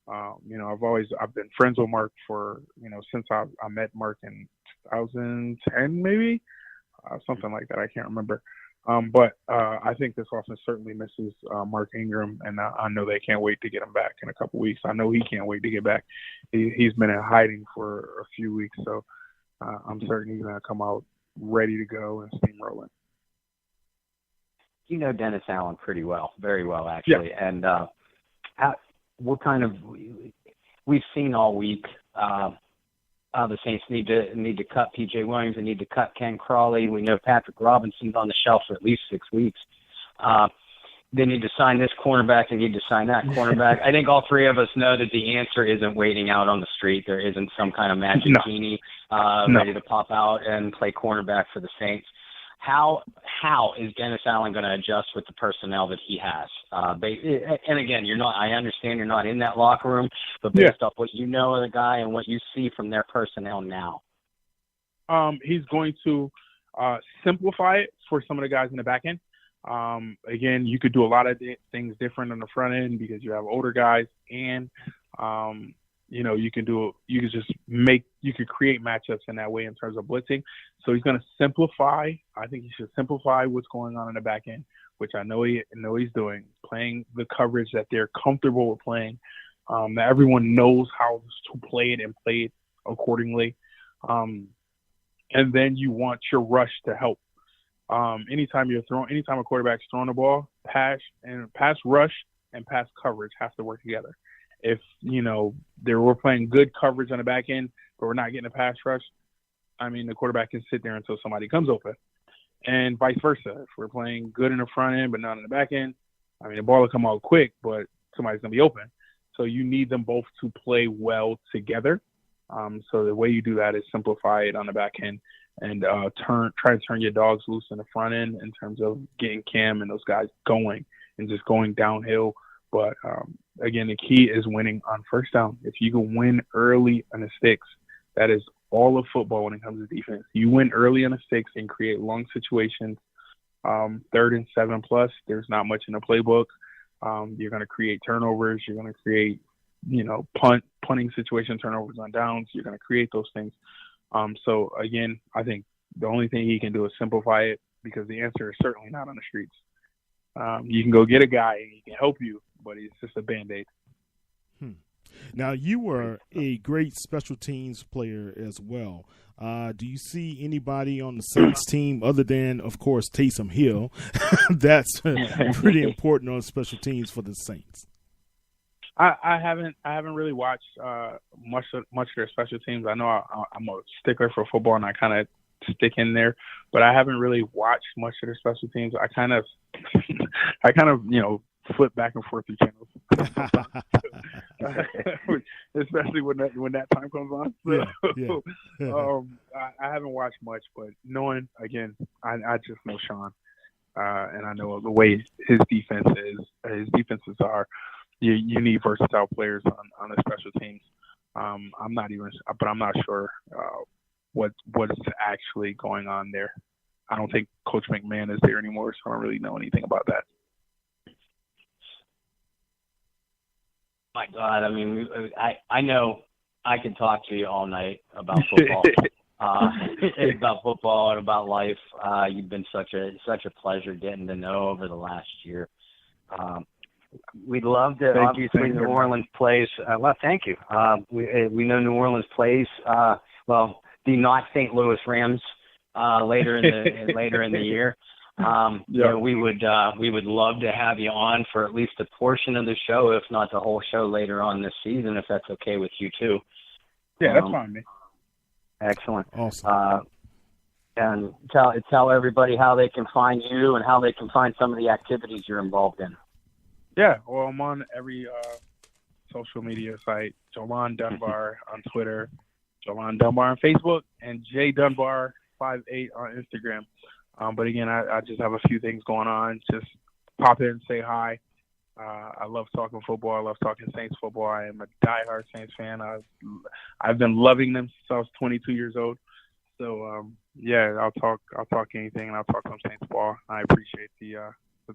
I've been friends with Mark for, since I met Mark in 2010, maybe something like that. I can't remember. But I think this offense certainly misses Mark Ingram, and I know they can't wait to get him back in a couple weeks. I know he can't wait to get back. He's been in hiding for a few weeks, so I'm certain he's going to come out ready to go and steamrolling. You know Dennis Allen pretty well, very well actually, yeah. And we've seen all week. The Saints need to cut P.J. Williams. They need to cut Ken Crawley. We know Patrick Robinson's on the shelf for at least 6 weeks. They need to sign this cornerback. They need to sign that cornerback. I think all three of us know that the answer isn't waiting out on the street. There isn't some kind of magic genie ready to pop out and play cornerback for the Saints. How is Dennis Allen going to adjust with the personnel that he has? And again, I understand you're not in that locker room, but based off what you know of the guy and what you see from their personnel now. He's going to simplify it for some of the guys in the back end. Again, you could do a lot of things different on the front end because you have older guys, and you could create matchups in that way in terms of blitzing. So he's going to simplify. I think he should simplify what's going on in the back end, which I know he's doing, playing the coverage that they're comfortable with playing. That everyone knows how to play it and play it accordingly. And then you want your rush to help. Anytime a quarterback's throwing the ball, pass rush and pass coverage have to work together. If, we're playing good coverage on the back end, but we're not getting a pass rush, the quarterback can sit there until somebody comes open. And vice versa. If we're playing good in the front end, but not in the back end, the ball will come out quick, but somebody's going to be open. So you need them both to play well together. So the way you do that is simplify it on the back end and try to turn your dogs loose in the front end in terms of getting Cam and those guys going and just going downhill. But, again, the key is winning on first down. If you can win early on the sticks, that is all of football when it comes to defense. You win early on the sticks and create long situations. 3rd and 7+, there's not much in the playbook. You're going to create turnovers. You're going to create, punting situation, turnovers on downs. You're going to create those things. So, again, I think the only thing he can do is simplify it because the answer is certainly not on the streets. You can go get a guy and he can help you, but it's just a Band-Aid. Now, you were a great special teams player as well. Do you see anybody on the Saints team other than, of course, Taysom Hill that's pretty important on special teams for the Saints? I haven't really watched much of their special teams. I know I'm a stickler for football and I kind of stick in there, but I haven't really watched much of their special teams. I kind of flip back and forth through channels, especially when that time comes on. So, I haven't watched much, but knowing, again, I just know Sean, and I know the way his defenses are. You need versatile players on the special teams. I'm not sure what's actually going on there. I don't think Coach McMahon is there anymore, so I don't really know anything about that. My God, I know I can talk to you all night about football, about football and about life. You've been such a pleasure getting to know over the last year. We'd love to. Obviously, New Orleans plays. Well, thank you. We know New Orleans plays. The not St. Louis Rams later in the year. We would love to have you on for at least a portion of the show, if not the whole show later on this season, if that's okay with you too. Yeah, that's fine, man. Excellent. Awesome. And tell everybody how they can find you and how they can find some of the activities you're involved in. Yeah, well, I'm on every social media site. JoLonn Dunbar on Twitter, JoLonn Dunbar on Facebook, and JDunbar58 on Instagram. But again, I just have a few things going on. Just pop in, say hi. I love talking football. I love talking Saints football. I am a diehard Saints fan. I've been loving them since I was 22 years old. So Yeah, I'll talk anything, and I'll talk some Saints ball. I appreciate the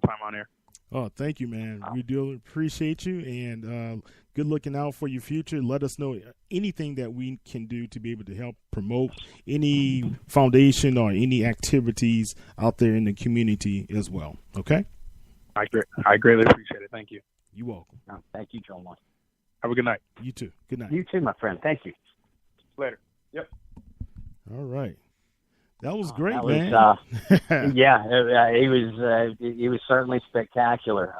time on here. Oh, thank you, man. We do appreciate you, and good looking out for your future. Let us know anything that we can do to be able to help promote any foundation or any activities out there in the community as well. Okay? I greatly appreciate it. Thank you. You're welcome. Thank you, JoLonn. Have a good night. You too. Good night. You too, my friend. Thank you. Later. Yep. All right. That was great, that man. Yeah, he was certainly spectacular.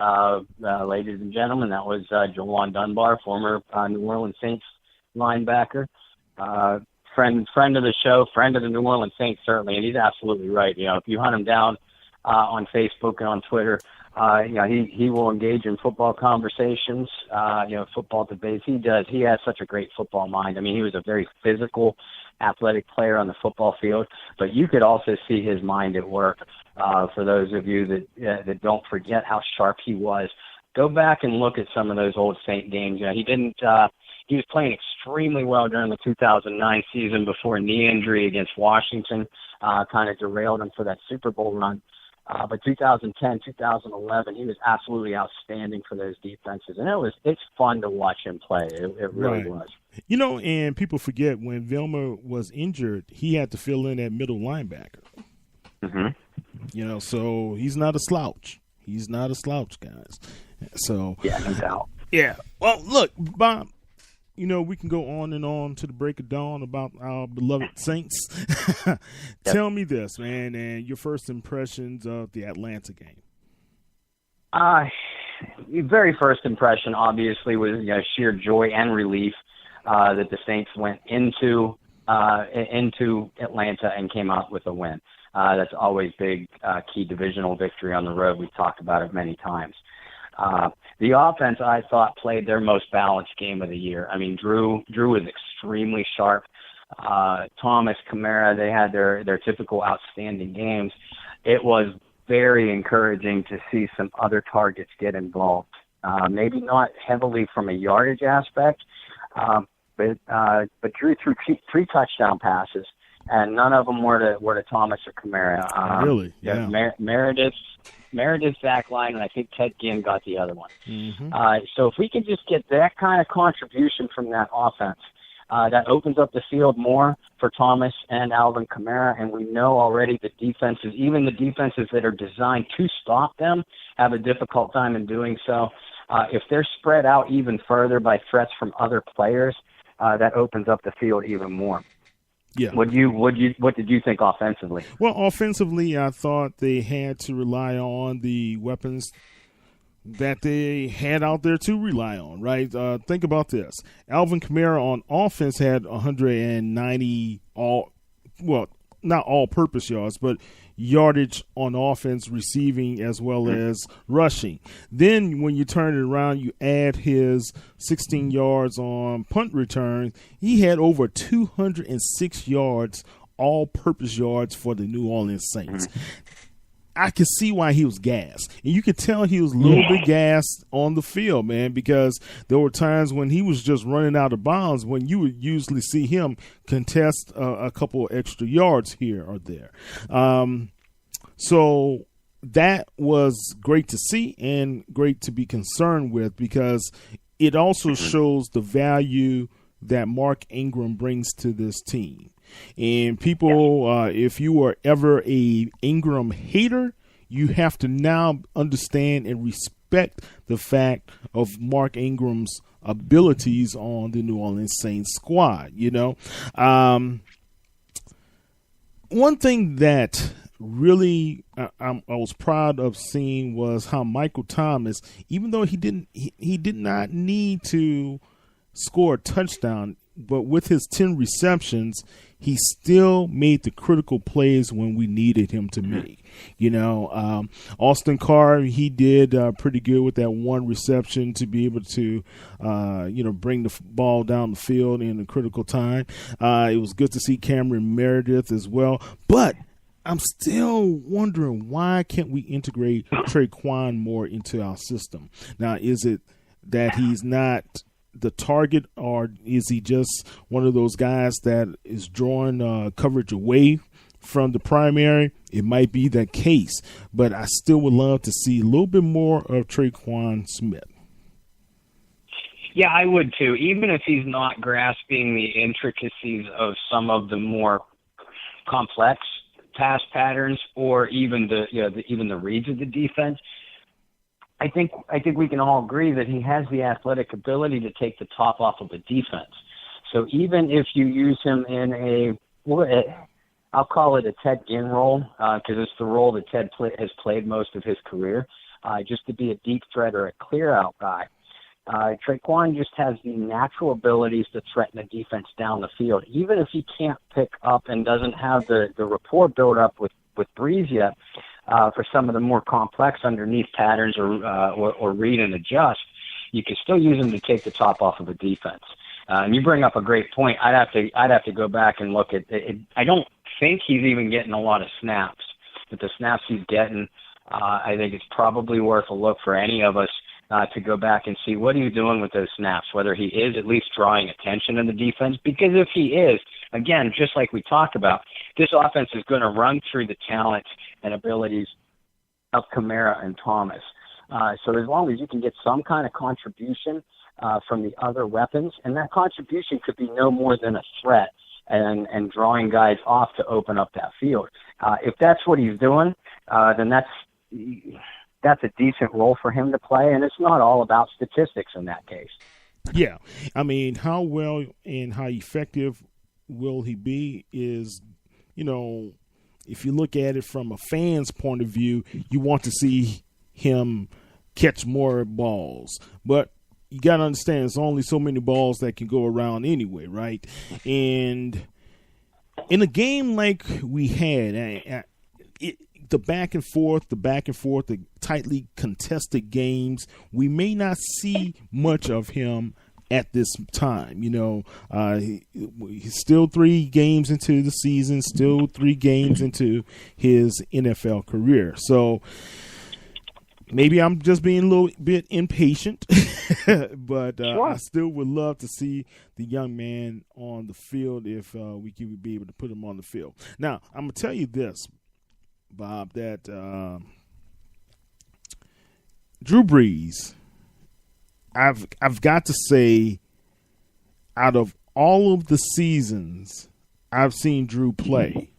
Ladies and gentlemen, that was JoLonn Dunbar, former New Orleans Saints linebacker, friend of the show, friend of the New Orleans Saints, certainly, and he's absolutely right. You know, if you hunt him down on Facebook and on Twitter, he will engage in football conversations, football debates. He does. He has such a great football mind. I mean, he was a very physical, athletic player on the football field, but you could also see his mind at work. For those of you that don't forget how sharp he was, go back and look at some of those old Saint games. He was playing extremely well during the 2009 season before knee injury against Washington kind of derailed him for that Super Bowl run. But 2010, 2011, he was absolutely outstanding for those defenses. And it's fun to watch him play. It really was. You know, and people forget when Vilma was injured, he had to fill in at middle linebacker. Mm-hmm. You know, so he's not a slouch. He's not a slouch, guys. So yeah, no doubt. Yeah. Well, look, Bob, you know, we can go on and on to the break of dawn about our beloved Saints. Tell me this, man, and your first impressions of the Atlanta game. Very first impression, obviously, was sheer joy and relief that the Saints went into Atlanta and came out with a win. That's always big, key divisional victory on the road. We've talked about it many times. The offense, I thought, played their most balanced game of the year. I mean, Drew was extremely sharp. Thomas, Kamara, they had their typical outstanding games. It was very encouraging to see some other targets get involved. Maybe not heavily from a yardage aspect, but Drew threw three touchdown passes, and none of them were to Thomas or Kamara. Really? Yeah. Meredith's back line, and I think Ted Ginn got the other one. Mm-hmm. So if we can just get that kind of contribution from that offense, that opens up the field more for Thomas and Alvin Kamara, and we know already the defenses, even the defenses that are designed to stop them, have a difficult time in doing so. If they're spread out even further by threats from other players, that opens up the field even more. Yeah. What did you think offensively? Well, offensively, I thought they had to rely on the weapons that they had out there to rely on, right? Think about this. Alvin Kamara on offense had 190 not all-purpose yards, but yardage on offense, receiving as well as rushing. Then when you turn it around, you add his 16 yards on punt return. He had over 206 yards, all-purpose yards for the New Orleans Saints. I could see why he was gassed. And you could tell he was a little bit gassed on the field, man, because there were times when he was just running out of bounds when you would usually see him contest a couple extra yards here or there. So that was great to see and great to be concerned with, because it also shows the value that Mark Ingram brings to this team. And people, if you were ever a Ingram hater, you have to now understand and respect the fact of Mark Ingram's abilities on the New Orleans Saints squad. You know, one thing that really I was proud of seeing was how Michael Thomas, even though he did not need to score a touchdown, but with his 10 receptions, he still made the critical plays when we needed him to make. You know, Austin Carr, he did pretty good with that one reception to be able to, bring the ball down the field in a critical time. It was good to see Cameron Meredith as well. But I'm still wondering, why can't we integrate Traquan more into our system? Now, is it that he's not the target, or is he just one of those guys that is drawing coverage away from the primary, it might be the case. But I still would love to see a little bit more of Tre'Quan Smith. Yeah, I would too. Even if he's not grasping the intricacies of some of the more complex pass patterns, or even the reads of the defense, I think we can all agree that he has the athletic ability to take the top off of the defense. So even if you use him in I'll call it a Ted Ginn role, because it's the role that Ted has played most of his career, just to be a deep threat or a clear-out guy. Tre'Quan just has the natural abilities to threaten the defense down the field. Even if he can't pick up and doesn't have the rapport built up with Breeze yet, for some of the more complex underneath patterns or read and adjust, you can still use him to take the top off of a defense. And you bring up a great point. I'd have to go back and look at it. I don't think he's even getting a lot of snaps, but the snaps he's getting, I think it's probably worth a look for any of us to go back and see what he's doing with those snaps, whether he is at least drawing attention in the defense. Because if he is, again, just like we talked about, this offense is going to run through the talents and abilities of Kamara and Thomas. So as long as you can get some kind of contribution from the other weapons, and that contribution could be no more than a threat and drawing guys off to open up that field. If that's what he's doing, then that's a decent role for him to play, and it's not all about statistics in that case. Yeah. I mean, how well and how effective will he be is, if you look at it from a fan's point of view, you want to see him catch more balls. But you got to understand, there's only so many balls that can go around anyway, right? And in a game like we had, the back and forth, the tightly contested games, we may not see much of him at this time. He's still 3 games into the season, still 3 games into his NFL career. So maybe I'm just being a little bit impatient, but sure. I still would love to see the young man on the field if we could be able to put him on the field. Now, I'm going to tell you this, Bob, that Drew Brees, I've got to say, out of all of the seasons I've seen Drew play,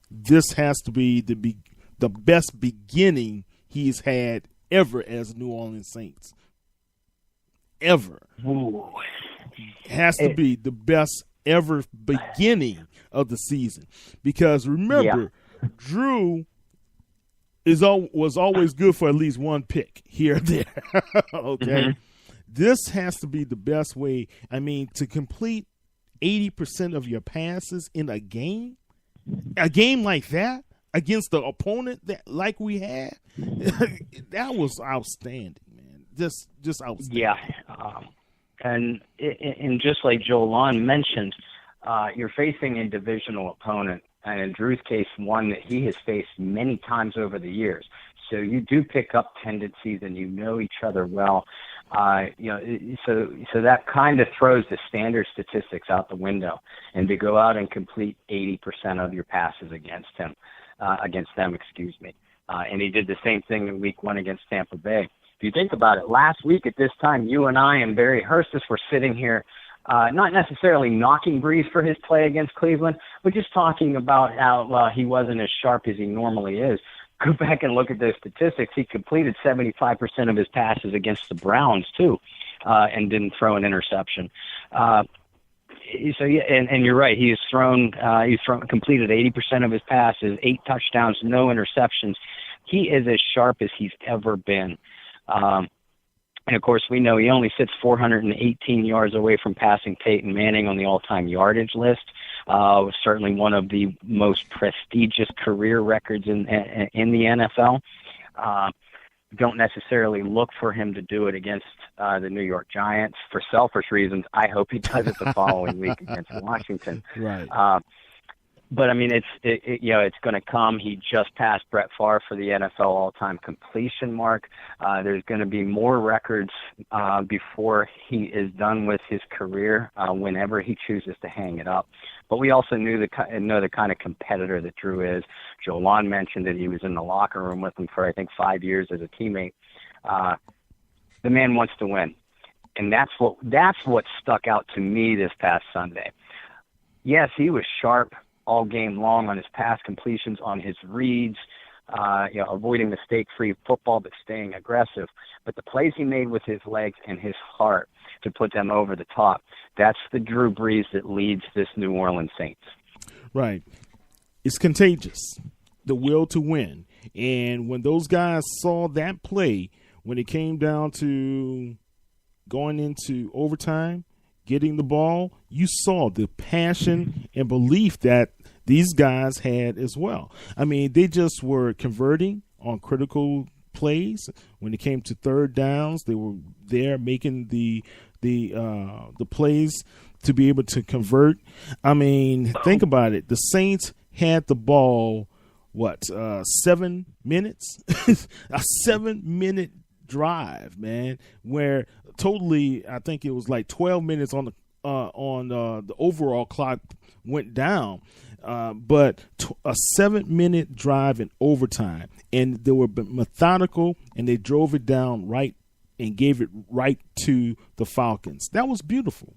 this has to be the best beginning he's had ever as New Orleans Saints. Ever. Ooh. Has to be the best ever beginning of the season. Because remember, Drew was always good for at least one pick here or there. Okay. Mm-hmm. This has to be the best way. I mean, to complete 80% of your passes in a game like that, against the opponent that like we had, that was outstanding, man. Just outstanding. Yeah, and just like JoLonn mentioned, you're facing a divisional opponent, and in Drew's case, one that he has faced many times over the years. So you do pick up tendencies, and you know each other well. So that kind of throws the standard statistics out the window, and to go out and complete 80% of your passes against them. And he did the same thing in week 1 against Tampa Bay. If you think about it, last week at this time, you and I and Barry Hurstis were sitting here, not necessarily knocking Brees for his play against Cleveland, but just talking about how he wasn't as sharp as he normally is. Go back and look at those statistics. He completed 75% of his passes against the Browns, too, and didn't throw an interception. So yeah, and you're right. He's completed 80% of his passes, 8 touchdowns, no interceptions. He is as sharp as he's ever been. And of course, we know he only sits 418 yards away from passing Peyton Manning on the all-time yardage list. Certainly one of the most prestigious career records in the NFL. Don't necessarily look for him to do it against the New York Giants for selfish reasons. I hope he does it the following week against Washington. Right. But I mean, it's going to come. He just passed Brett Favre for the NFL all-time completion mark. There's going to be more records before he is done with his career, whenever he chooses to hang it up. But we also know the kind of competitor that Drew is. JoLonn mentioned that he was in the locker room with him for, I think, 5 years as a teammate. The man wants to win, and that's what stuck out to me this past Sunday. Yes, he was sharp all game long on his pass completions, on his reads, avoiding mistake-free football, but staying aggressive. But the plays he made with his legs and his heart to put them over the top, that's the Drew Brees that leads this New Orleans Saints. Right. It's contagious, the will to win. And when those guys saw that play, when it came down to going into overtime, getting the ball, you saw the passion and belief that these guys had as well. I mean, they just were converting on critical plays. When it came to third downs, they were there making the plays to be able to convert. I mean, think about it. The Saints had the ball, 7 minutes? A 7-minute drive, man, where totally, I think it was like 12 minutes on the overall clock went down, but a 7-minute drive in overtime, and they were methodical, and they drove it down right and gave it right to the Falcons. That was beautiful,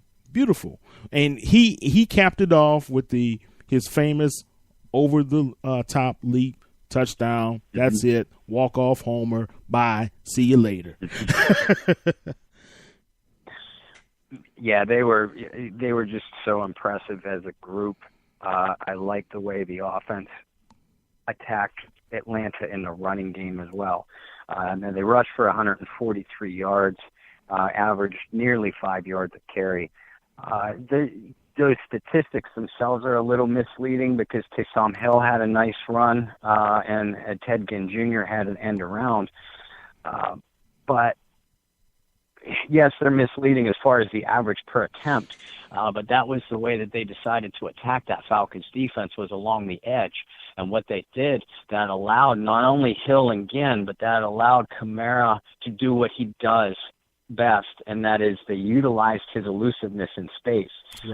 and he capped it off with his famous over the top leap touchdown. That's it. Walk off homer. Bye. See you later. Yeah, they were just so impressive as a group. I liked the way the offense attacked Atlanta in the running game as well. And they rushed for 143 yards, averaged nearly 5 yards a carry. Those statistics themselves are a little misleading because Taysom Hill had a nice run and Ted Ginn Jr. had an end around. But yes, they're misleading as far as the average per attempt, but that was the way that they decided to attack that Falcons defense, was along the edge. And what they did, that allowed not only Hill and Ginn, but that allowed Kamara to do what he does best, and that is they utilized his elusiveness in space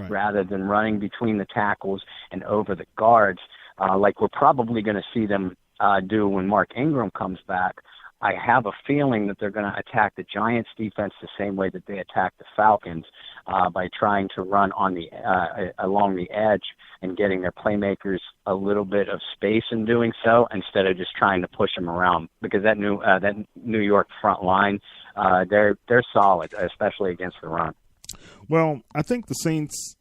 rather than running between the tackles and over the guards, like we're probably going to see them do when Mark Ingram comes back. I have a feeling that they're going to attack the Giants defense the same way that they attacked the Falcons, by trying to run on the along the edge and getting their playmakers a little bit of space in doing so, instead of just trying to push them around, because that New York front line, they're solid, especially against the run. Well, I think the Saints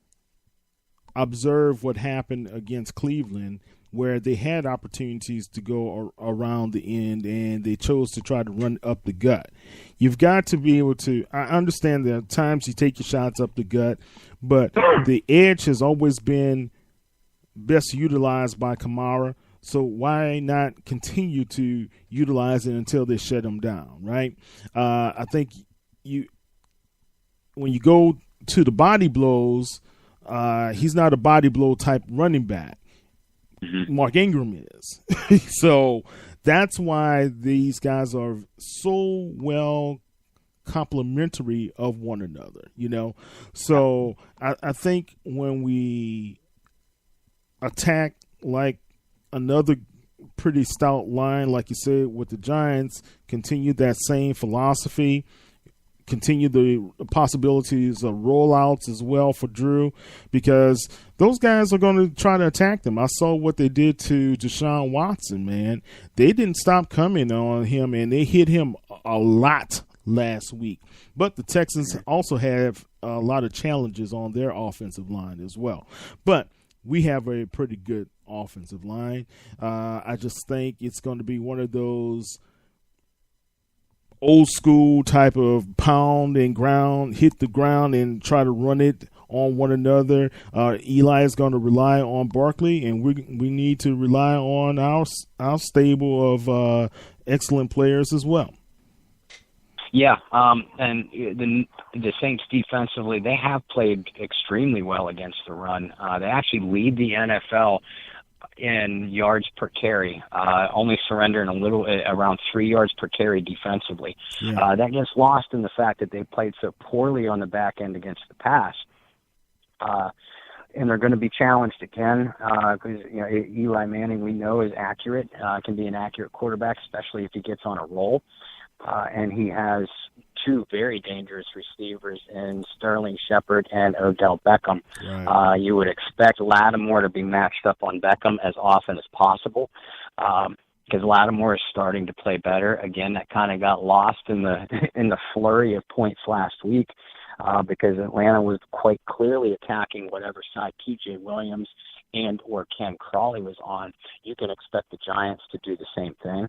observed what happened against Cleveland, where they had opportunities to go around the end, and they chose to try to run up the gut. You've got to be able to – I understand there are times you take your shots up the gut, but the edge has always been best utilized by Kamara, so why not continue to utilize it until they shut him down, right? I think when you go to the body blows, he's not a body blow type running back. Mark Ingram is. So that's why these guys are so well complementary of one another, So I think when we attack like another pretty stout line, like you said, with the Giants, continue that same philosophy, continue the possibilities of rollouts as well for Drew, because those guys are going to try to attack them. I saw what they did to Deshaun Watson, man. They didn't stop coming on him, and they hit him a lot last week. But the Texans also have a lot of challenges on their offensive line as well. But we have a pretty good offensive line. I just think it's going to be one of those old school type of pound and ground, hit the ground and try to run it on one another. Eli is going to rely on Barkley, and we need to rely on our stable of excellent players as well. Yeah, and the Saints defensively, they have played extremely well against the run. They actually lead the NFL in yards per carry, only surrendering around 3 yards per carry defensively. Yeah. That gets lost in the fact that they played so poorly on the back end against the pass. And they're going to be challenged again because Eli Manning, we know, is accurate, can be an accurate quarterback, especially if he gets on a roll. And he has two very dangerous receivers in Sterling Shepard and Odell Beckham. Right. You would expect Lattimore to be matched up on Beckham as often as possible because Lattimore is starting to play better. Again, that kind of got lost in the flurry of points last week because Atlanta was quite clearly attacking whatever side T.J. Williams and or Ken Crawley was on. You can expect the Giants to do the same thing.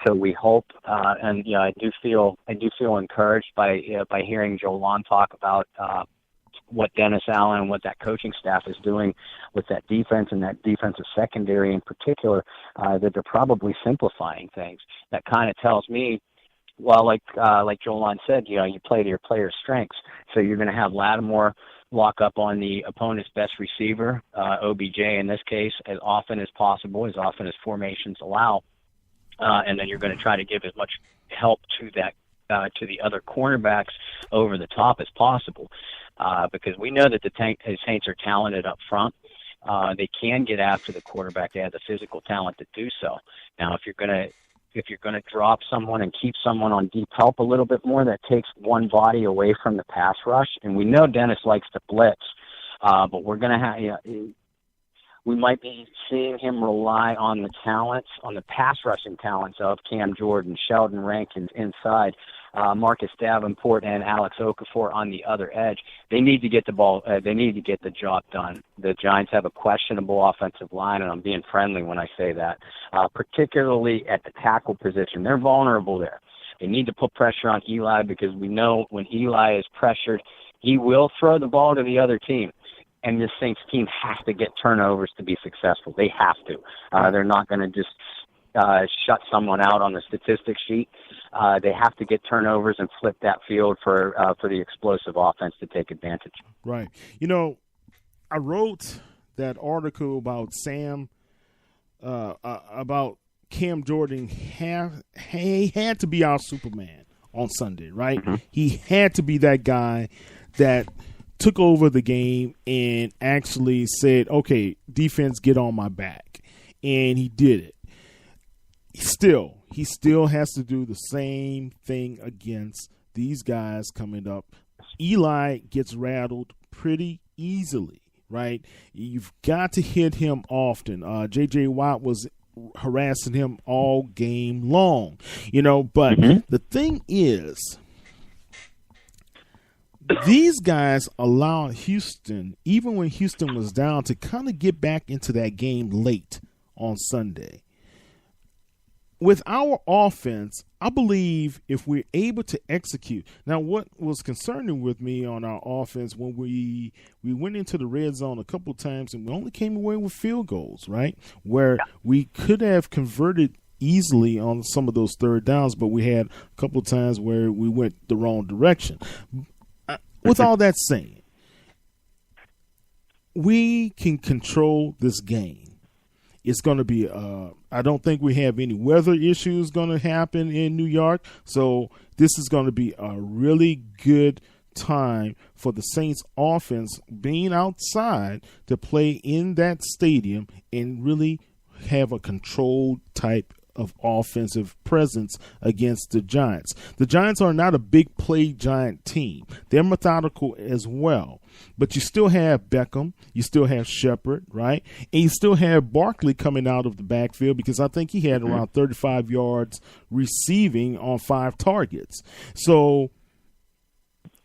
So we hope, and I do feel encouraged by hearing JoLonn talk about what Dennis Allen and what that coaching staff is doing with that defense and that defensive secondary in particular, that they're probably simplifying things. That kind of tells me, well, like JoLonn said, you play to your players' strengths. So you're going to have Lattimore lock up on the opponent's best receiver, OBJ in this case, as often as possible, as often as formations allow. And then you're going to try to give as much help to to the other cornerbacks over the top as possible, because we know that the Saints are talented up front. They can get after the quarterback. They have the physical talent to do so. Now, if you're going to drop someone and keep someone on deep help a little bit more, that takes one body away from the pass rush. And we know Dennis likes to blitz, but we're going to have. We might be seeing him rely on the pass rushing talents of Cam Jordan, Sheldon Rankins inside, Marcus Davenport, and Alex Okafor on the other edge. They need to get the ball. They need to get the job done. The Giants have a questionable offensive line, and I'm being friendly when I say that, particularly at the tackle position. They're vulnerable there. They need to put pressure on Eli because we know when Eli is pressured, he will throw the ball to the other team. And this Saints team has to get turnovers to be successful. They have to. They're not going to just shut someone out on the statistics sheet. They have to get turnovers and flip that field for the explosive offense to take advantage. Right. I wrote that article about about Cam Jordan. He had to be our Superman on Sunday, right? Mm-hmm. He had to be that guy that took over the game and actually said, okay, defense, get on my back. And he did it. He still has to do the same thing against these guys coming up. Eli gets rattled pretty easily, right? You've got to hit him often. J.J. Watt was harassing him all game long, but the thing is, these guys allowed Houston, even when Houston was down, to kind of get back into that game late on Sunday. With our offense, I believe if we're able to execute. Now, what was concerning with me on our offense when we went into the red zone a couple of times and we only came away with field goals, right? Where we could have converted easily on some of those third downs, but we had a couple of times where we went the wrong direction. With all that saying, we can control this game. It's going to be I don't think we have any weather issues going to happen in New York. So this is going to be a really good time for the Saints offense being outside to play in that stadium and really have a controlled type of offensive presence against the Giants. The Giants are not a big play giant team. They're methodical as well. But you still have Beckham, you still have Shepard, right? And you still have Barkley coming out of the backfield because I think he had around 35 yards receiving on 5 targets. So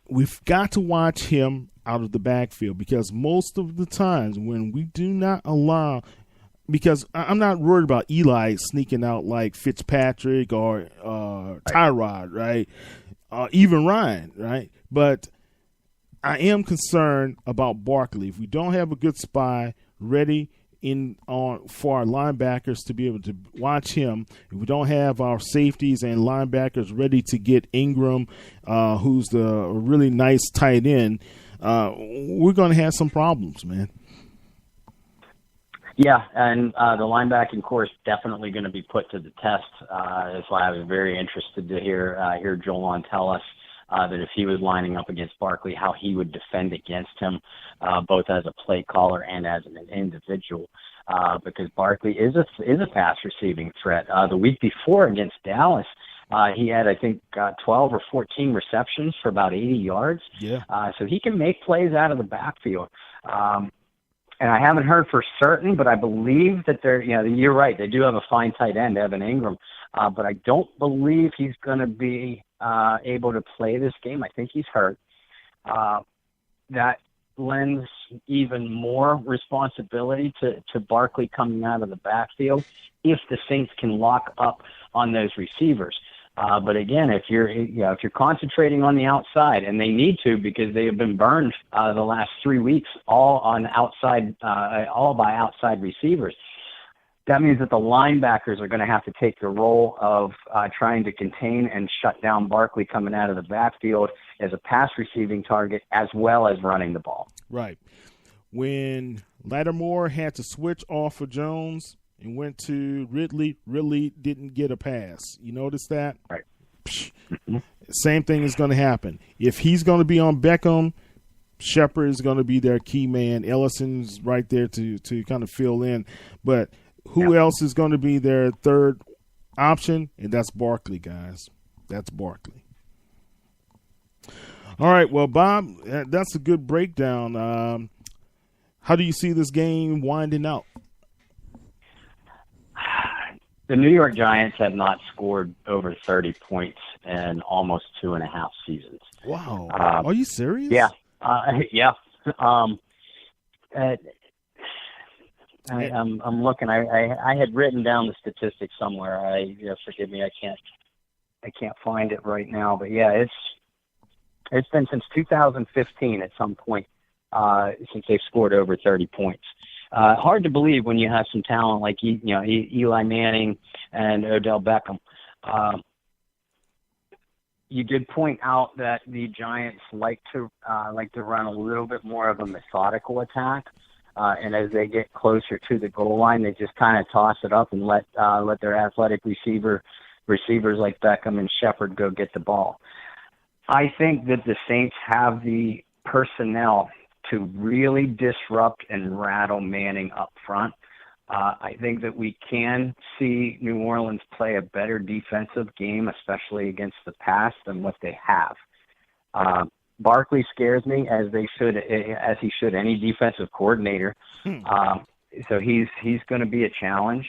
we've got to watch him out of the backfield because most of the times when we do not allow – because I'm not worried about Eli sneaking out like Fitzpatrick or Tyrod, right? Even Ryan, right? But I am concerned about Barkley. If we don't have a good spy ready, for our linebackers to be able to watch him. If we don't have our safeties and linebackers ready to get Ingram, who's the really nice tight end, we're going to have some problems, man. Yeah, and the linebacking core is definitely going to be put to the test. That's why I was very interested to hear JoLonn tell us that if he was lining up against Barkley, how he would defend against him, both as a play caller and as an individual, because Barkley is a pass receiving threat. The week before against Dallas, he had, I think, 12 or 14 receptions for about 80 yards. Yeah. So he can make plays out of the backfield. And I haven't heard for certain, but I believe that you're right. They do have a fine tight end, Evan Ingram, but I don't believe he's going to be able to play this game. I think he's hurt. That lends even more responsibility to Barkley coming out of the backfield if the Saints can lock up on those receivers. But again, if you're concentrating on the outside, and they need to because they have been burned the last 3 weeks, all by outside receivers, that means that the linebackers are going to have to take the role of trying to contain and shut down Barkley coming out of the backfield as a pass receiving target as well as running the ball. Right. When Lattimore had to switch off of Jones and went to Ridley didn't get a pass. You notice that? Right. Same thing is going to happen. If he's going to be on Beckham, Shepard is going to be their key man. Ellison's right there to kind of fill in. But who else is going to be their third option? And that's Barkley, guys. That's Barkley. All right, well, Bob, that's a good breakdown. How do you see this game winding out? The New York Giants have not scored over 30 points in almost 2.5 seasons. Wow. Are you serious? Yeah. Yeah. I'm looking. I had written down the statistics somewhere. Forgive me. I can't find it right now. But yeah, it's been since 2015 at some point since they've scored over 30 points. Hard to believe when you have some talent like Eli Manning and Odell Beckham. You did point out that the Giants like to run a little bit more of a methodical attack, and as they get closer to the goal line, they just kind of toss it up and let their athletic receivers like Beckham and Shepard go get the ball. I think that the Saints have the personnel to really disrupt and rattle Manning up front. I think that we can see New Orleans play a better defensive game, especially against the pass, than what they have. Barkley scares me, as he should any defensive coordinator. So he's going to be a challenge.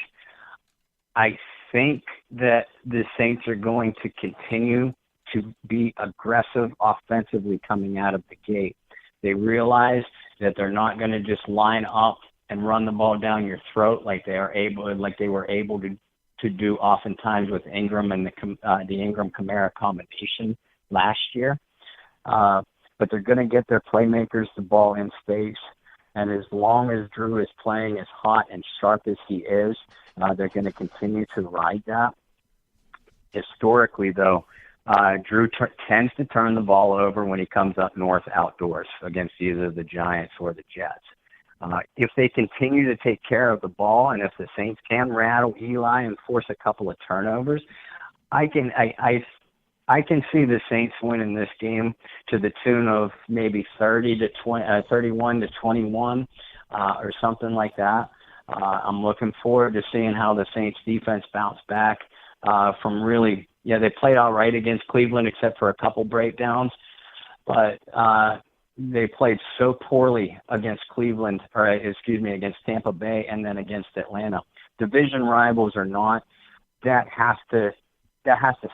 I think that the Saints are going to continue to be aggressive offensively coming out of the gate. They realize that they're not going to just line up and run the ball down your throat like they were able to do oftentimes with Ingram and the Ingram-Kamara combination last year. But they're going to get their playmakers the ball in space. And as long as Drew is playing as hot and sharp as he is, they're going to continue to ride that. Historically, though, Drew tends to turn the ball over when he comes up north outdoors against either the Giants or the Jets. If they continue to take care of the ball, and if the Saints can rattle Eli and force a couple of turnovers, I can see the Saints winning this game to the tune of maybe 31 to 21, or something like that. I'm looking forward to seeing how the Saints defense bounce back from really. Yeah, they played all right against Cleveland except for a couple breakdowns, but they played so poorly against against Tampa Bay and then against Atlanta. Division rivals or not, that has to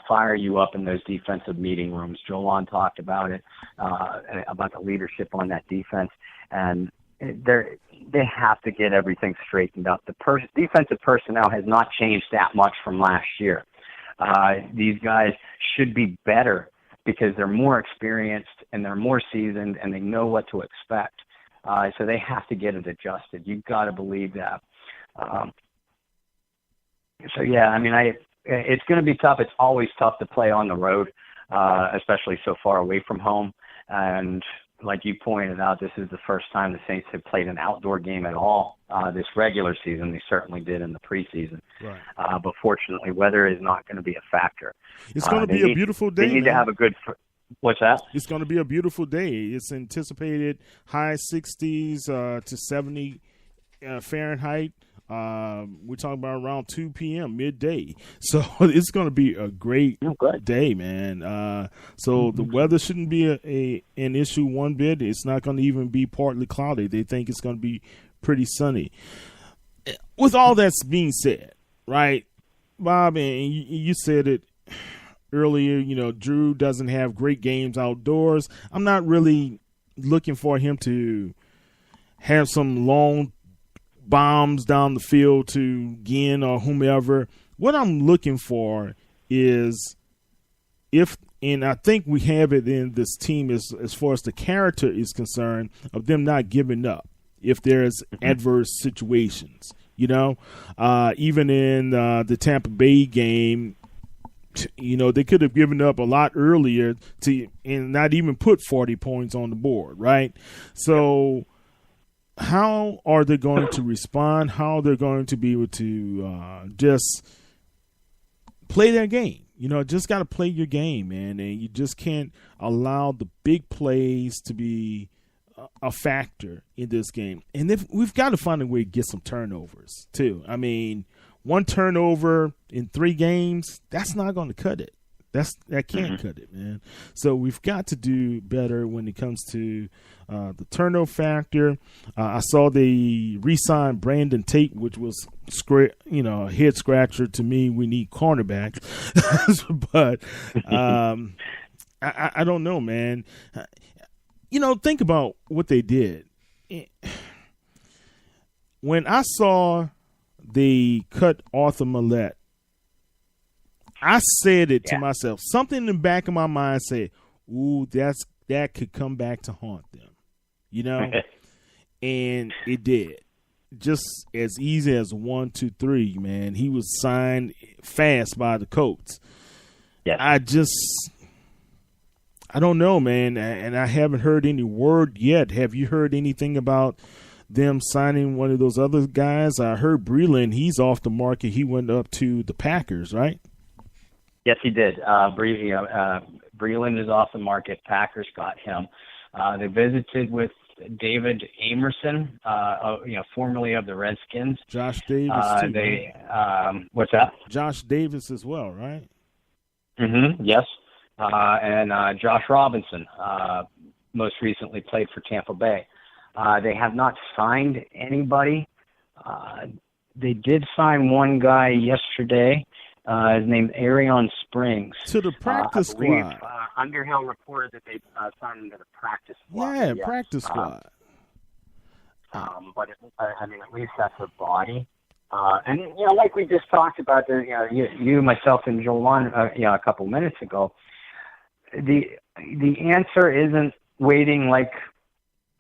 fire you up in those defensive meeting rooms. JoLonn talked about it, about the leadership on that defense, and they have to get everything straightened up. The defensive personnel has not changed that much from last year. These guys should be better because they're more experienced and they're more seasoned and they know what to expect. So they have to get it adjusted. You've got to believe that. So yeah, I mean, it's going to be tough. It's always tough to play on the road, especially so far away from home. And like you pointed out, this is the first time the Saints have played an outdoor game at all this regular season. They certainly did in the preseason. Right. But fortunately, weather is not going to be a factor. It's going to be a beautiful day. They need to have a good what's that? It's going to be a beautiful day. It's anticipated high 60s to 70 Fahrenheit. We're talking about around 2 p.m. midday, so it's going to be a great day, man. So the weather shouldn't be an issue one bit. It's not going to even be partly cloudy. They think it's going to be pretty sunny. With all that's being said, right, Bob, and you said it earlier, you know, Drew doesn't have great games outdoors. I'm not really looking for him to have some long bombs down the field to Ginn or whomever. What I'm looking for is and I think we have it in this team as far as the character is concerned, of them not giving up if there's adverse situations. You know, even in the Tampa Bay game, you know, they could have given up a lot earlier and not even put 40 points on the board, right? So how are they going to respond? How they're going to be able to just play their game? You know, just got to play your game, man, and you just can't allow the big plays to be a factor in this game. And we've got to find a way to get some turnovers too. I mean, one turnover in 3 games, that's not going to cut it. That can't cut it, man. So we've got to do better when it comes to the turnover factor. I saw they re-signed Brandon Tate, which was a head scratcher to me. We need cornerbacks, but I don't know, man. You know, think about what they did. When I saw they cut Arthur Millette, I said it to myself. Something in the back of my mind said, "Ooh, that could come back to haunt them," you know. And it did, just as easy as 1, 2, 3. Man, he was signed fast by the Colts. Yeah, I don't know, man, and I haven't heard any word yet. Have you heard anything about them signing one of those other guys? I heard Ballin, he's off the market. He went up to the Packers, right? Yes, he did. Ballin is off the market. Packers got him. They visited with David Amerson, formerly of the Redskins. Josh Davis, too. What's that? Josh Davis as well, right? Mm-hmm. Yes. And Josh Robinson, most recently played for Tampa Bay. They have not signed anybody. They did sign one guy yesterday. His name's Arion Springs. To the practice squad. Underhill reported that they signed him to the practice squad. Yeah, practice squad. But at least that's a body. And like we just talked about, you, myself, and JoLonn, a couple minutes ago. The answer isn't waiting like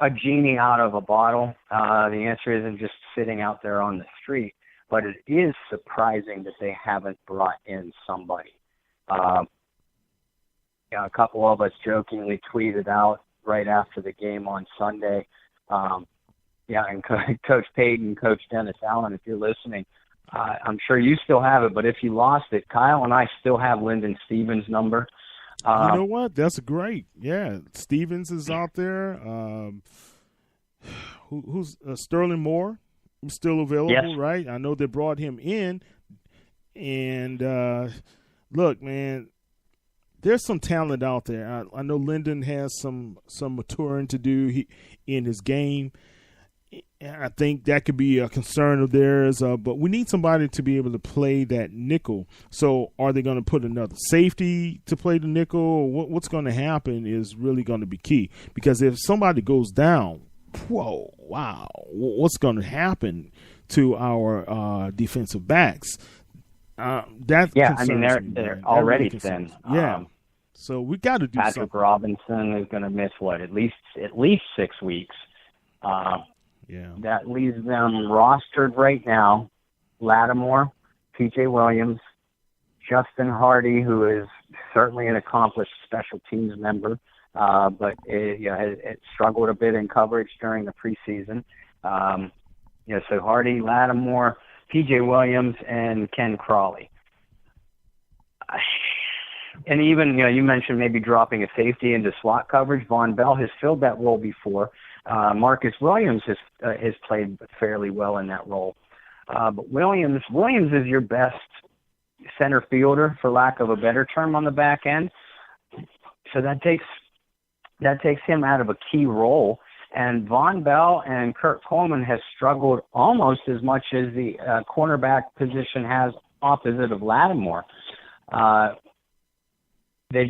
a genie out of a bottle. The answer isn't just sitting out there on the street. But it is surprising that they haven't brought in somebody. A couple of us jokingly tweeted out right after the game on Sunday. And Coach Payton, Coach Dennis Allen, if you're listening, I'm sure you still have it, but if you lost it, Kyle and I still have Lyndon Stevens' number. You know what? That's great. Yeah, Stevens is out there. Who's Sterling Moore? Still available, yes. Right? I know they brought him in, and look, man, there's some talent out there. I know Lyndon has some maturing to do in his game. I think that could be a concern of theirs, but we need somebody to be able to play that nickel. So are they going to put another safety to play the nickel? Or what's going to happen is really going to be key, because if somebody goes down, whoa, wow, what's going to happen to our defensive backs? They're already thin. Yeah, so we got to do Patrick something. Robinson is going to miss at least 6 weeks. That leaves them rostered right now: Lattimore, P.J. Williams, Justin Hardy, who is certainly an accomplished special teams member, but it struggled a bit in coverage during the preseason. So Hardy, Lattimore, P.J. Williams, and Ken Crawley. And even, you mentioned maybe dropping a safety into slot coverage. Von Bell has filled that role before. Marcus Williams has played fairly well in that role. But Williams is your best center fielder, for lack of a better term, on the back end. So that takes him out of a key role. And Von Bell and Kurt Coleman has struggled almost as much as the cornerback position has opposite of Lattimore. They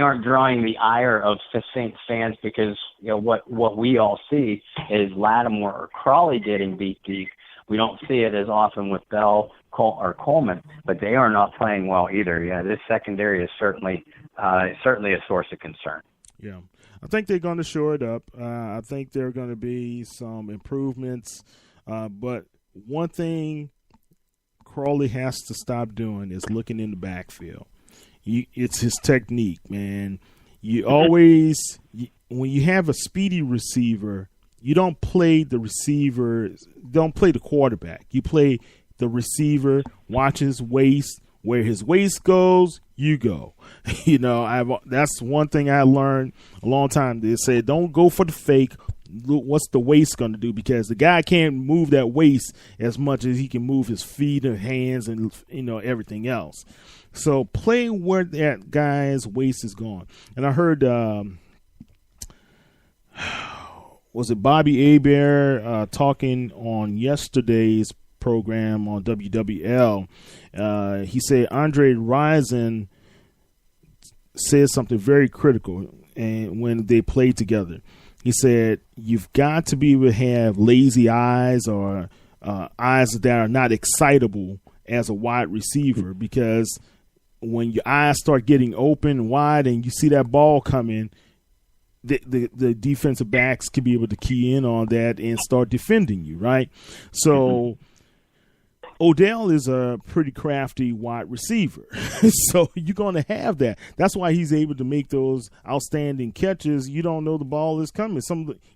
aren't drawing the ire of Saints fans because what we all see is Lattimore or Crawley getting beat deep. We don't see it as often with Bell or Coleman, but they are not playing well either. Yeah, this secondary is certainly a source of concern. Yeah, I think they're going to shore it up. I think there are going to be some improvements, but one thing Crawley has to stop doing is looking in the backfield. It's his technique, man. You always, when you have a speedy receiver, you don't play the receiver, don't play the quarterback. You play the receiver, watch his waist. Where his waist goes, you go. That's one thing I learned a long time. They said, don't go for the fake. Look, what's the waist going to do? Because the guy can't move that waist as much as he can move his feet and hands and everything else. So play where that guy's waist is going. And I heard, was it Bobby Hebert talking on yesterday's program on WWL? He said Andre Rison said something very critical, and when they played together, he said you've got to be able to have lazy eyes or eyes that are not excitable as a wide receiver, because when your eyes start getting open and wide and you see that ball coming, the defensive backs can be able to key in on that and start defending you, right? So Odell is a pretty crafty wide receiver. So you're going to have that. That's why he's able to make those outstanding catches. You don't know the ball is coming.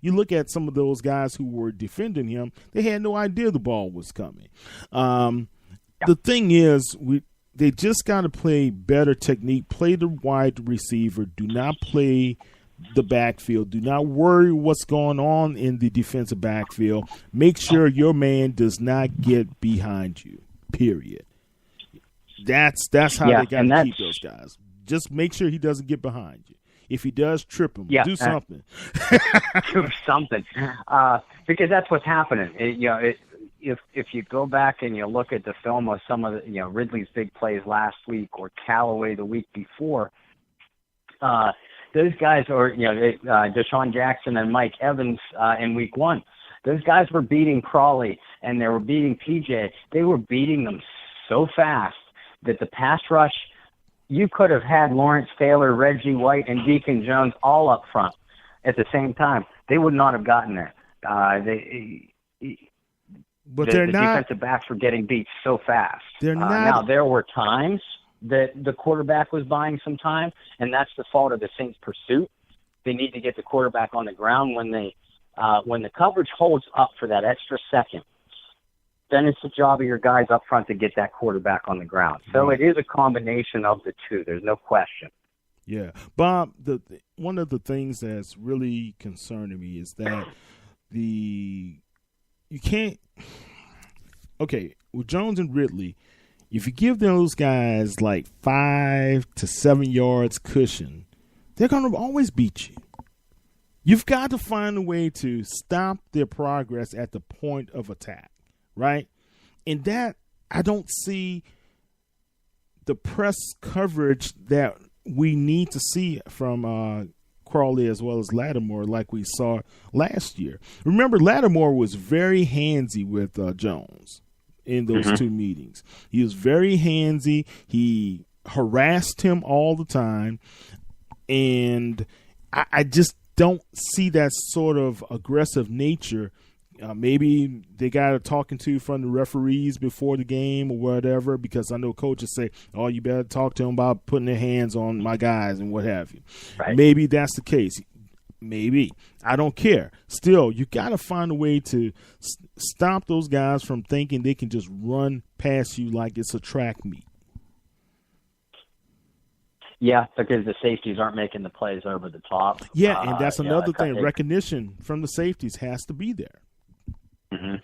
You look at some of those guys who were defending him, they had no idea the ball was coming. The thing is, they just got to play better technique, play the wide receiver, do not play the backfield. Do not worry what's going on in the defensive backfield. Make sure your man does not get behind you, period. That's how they got to keep those guys. Just make sure he doesn't get behind you. If he does, trip him. Do something. Do something. Because that's what's happening. If you go back and you look at the film of some of the, Ridley's big plays last week or Callaway the week before, those guys, or Deshaun Jackson and Mike Evans in week one, those guys were beating Crawley and they were beating PJ. They were beating them so fast that the pass rush, you could have had Lawrence Taylor, Reggie White, and Deacon Jones all up front at the same time. They would not have gotten there. But the defensive backs were getting beat so fast. Now, there were times that the quarterback was buying some time, and that's the fault of the Saints' pursuit. They need to get the quarterback on the ground when the coverage holds up for that extra second. Then it's the job of your guys up front to get that quarterback on the ground. So It is a combination of the two. There's no question. Yeah. Bob, one of the things that's really concerning me is that with Jones and Ridley, if you give those guys like 5 to 7 yards cushion, they're going to always beat you. You've got to find a way to stop their progress at the point of attack, right? And that, I don't see the press coverage that we need to see from Crawley as well as Lattimore like we saw last year. Remember, Lattimore was very handsy with Jones in those two meetings. He was very handsy. He harassed him all the time. And I just don't see that sort of aggressive nature. Maybe they got a talking to from the referees before the game or whatever, because I know coaches say, oh, you better talk to them about putting their hands on my guys and what have you. Right. Maybe that's the case. Maybe. I don't care. Still, you got to find a way to stop those guys from thinking they can just run past you like it's a track meet. Yeah, because the safeties aren't making the plays over the top. Yeah, and that's another thing. It, recognition from the safeties has to be there. Mm-hmm.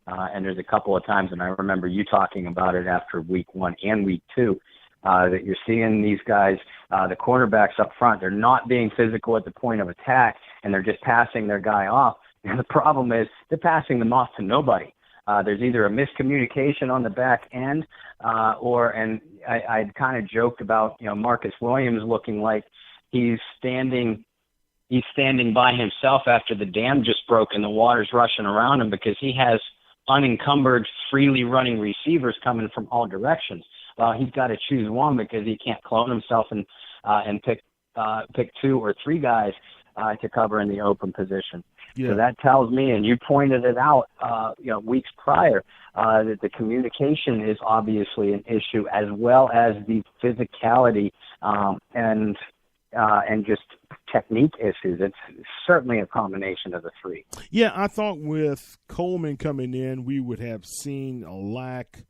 And there's a couple of times, and I remember you talking about it after week 1 and week 2, that you're seeing these guys, the cornerbacks up front, they're not being physical at the point of attack, and they're just passing their guy off. And the problem is they're passing them off to nobody. There's either a miscommunication on the back end, and I kind of joked about, Marcus Williams looking like he's standing by himself after the dam just broke and the water's rushing around him, because he has unencumbered, freely running receivers coming from all directions. He's got to choose one because he can't clone himself and pick 2 or 3 guys to cover in the open position. Yeah. So that tells me, and you pointed it out, weeks prior, that the communication is obviously an issue, as well as the physicality and just technique issues. It's certainly a combination of the 3. Yeah, I thought with Coleman coming in, we would have seen a lack.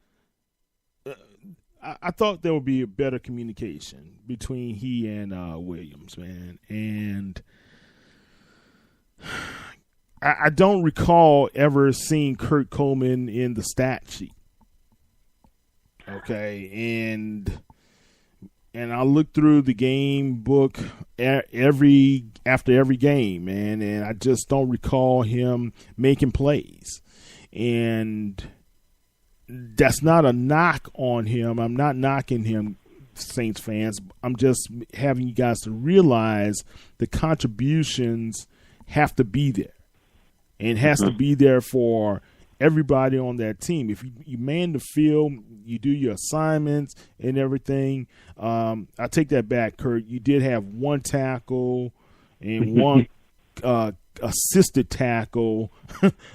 I thought there would be a better communication between he and Williams, man. And I don't recall ever seeing Kurt Coleman in the stat sheet. Okay, and I looked through the game book after every game, man, and I just don't recall him making plays. And that's not a knock on him. I'm not knocking him, Saints fans. I'm just having you guys to realize the contributions have to be there. And has to be there for everybody on that team. If you man the field, you do your assignments and everything. I take that back, Kurt. You did have 1 tackle and 1 assisted tackle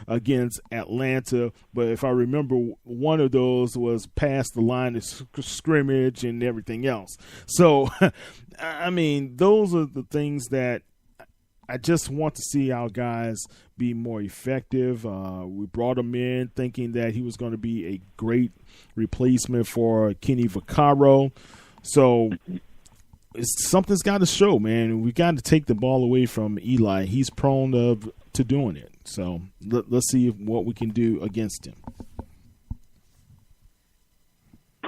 against Atlanta. But if I remember, one of those was past the line of scrimmage and everything else. So, I mean, those are the things that I just want to see our guys be more effective. We brought him in thinking that he was going to be a great replacement for Kenny Vaccaro. So something's got to show, man. We got to take the ball away from Eli. He's prone to doing it. So let's see what we can do against him.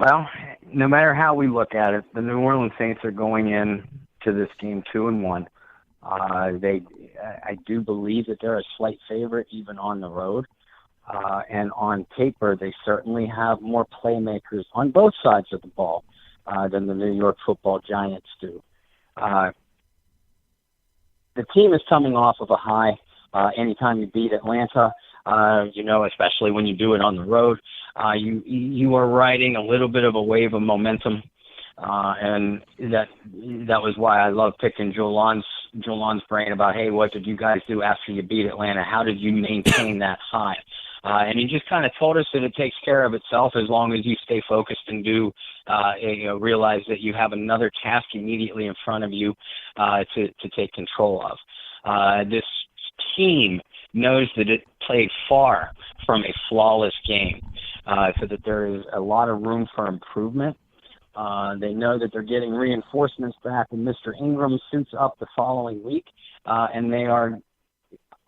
Well, no matter how we look at it, the New Orleans Saints are going in to this game 2-1. I do believe that they're a slight favorite even on the road. And on paper, they certainly have more playmakers on both sides of the ball than the New York Football Giants do. The team is coming off of a high. Anytime you beat Atlanta, especially when you do it on the road, you are riding a little bit of a wave of momentum. And that was why I love picking JoLonn's brain about, hey, what did you guys do after you beat Atlanta? How did you maintain that high? And he just kind of told us that it takes care of itself as long as you stay focused and realize that you have another task immediately in front of you to take control of. This team knows that it played far from a flawless game, so that there is a lot of room for improvement. They know that they're getting reinforcements back, and Mr. Ingram suits up the following week, and they are.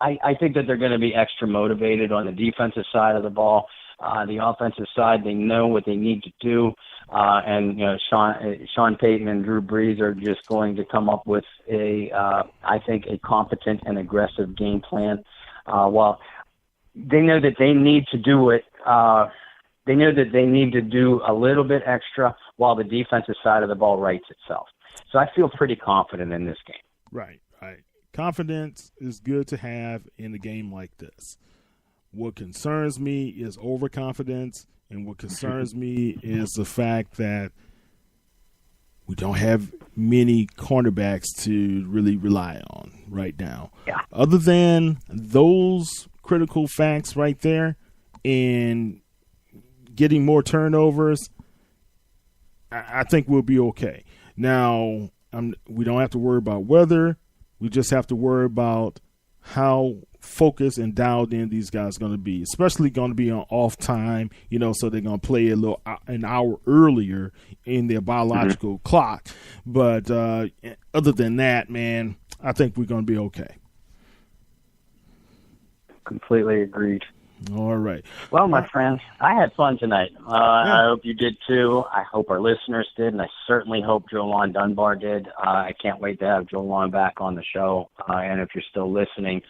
I think that they're going to be extra motivated on the defensive side of the ball. The offensive side, they know what they need to do, and Sean Payton and Drew Brees are just going to come up with I think, a competent and aggressive game plan. While they know that they need to do it. They know that they need to do a little bit extra while the defensive side of the ball rights itself. So I feel pretty confident in this game. Right. Confidence is good to have in a game like this. What concerns me is overconfidence, and what concerns me is the fact that we don't have many cornerbacks to really rely on. right now. Yeah. Other than those critical facts right there and getting more turnovers, I think we'll be okay. Now, we don't have to worry about weather. We just have to worry about how focused and dialed in these guys are going to be, especially going to be on off time, so they're going to play an hour earlier in their biological clock. But other than that, man, I think we're going to be okay. Completely agreed. All right. Well, my friends, I had fun tonight. I hope you did too. I hope our listeners did, and I certainly hope JoLonn Dunbar did. I can't wait to have JoLonn back on the show. And if you're still listening,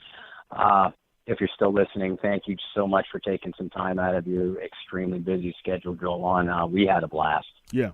thank you so much for taking some time out of your extremely busy schedule, JoLonn. We had a blast. Yeah,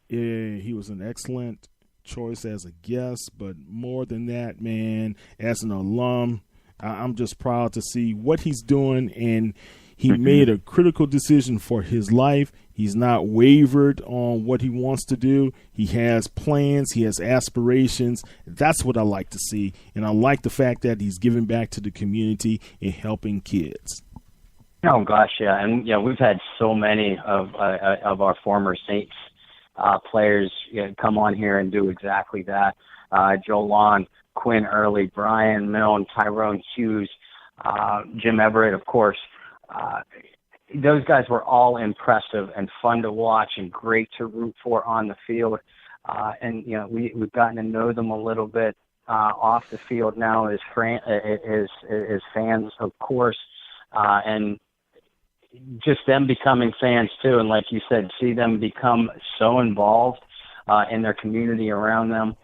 he was an excellent choice as a guest, but more than that, man, as an alum, I'm just proud to see what he's doing, and he made a critical decision for his life. He's not wavered on what he wants to do. He has plans. He has aspirations. That's what I like to see, and I like the fact that he's giving back to the community and helping kids. Oh, gosh, yeah. And, we've had so many of our former Saints players come on here and do exactly that. JoLonn, Quinn Early, Brian Milne, Tyrone Hughes, Jim Everett, of course. Those guys were all impressive and fun to watch and great to root for on the field. And we've gotten to know them a little bit off the field now as fans, of course, and just them becoming fans too. And like you said, see them become so involved in their community around them.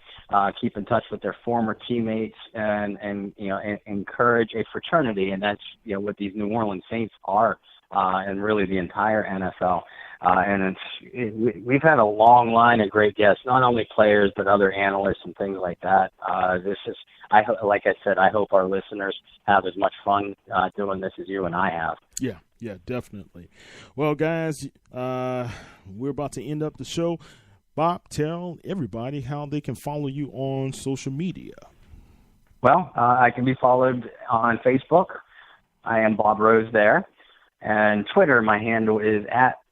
Keep in touch with their former teammates and encourage a fraternity. And that's, what these New Orleans Saints are, and really the entire NFL. And we've had a long line of great guests, not only players, but other analysts and things like that. Like I said, I hope our listeners have as much fun doing this as you and I have. Yeah, definitely. Well, guys, we're about to end up the show. Bob, tell everybody how they can follow you on social media. Well, I can be followed on Facebook. I am Bob Rose there. And Twitter, my handle is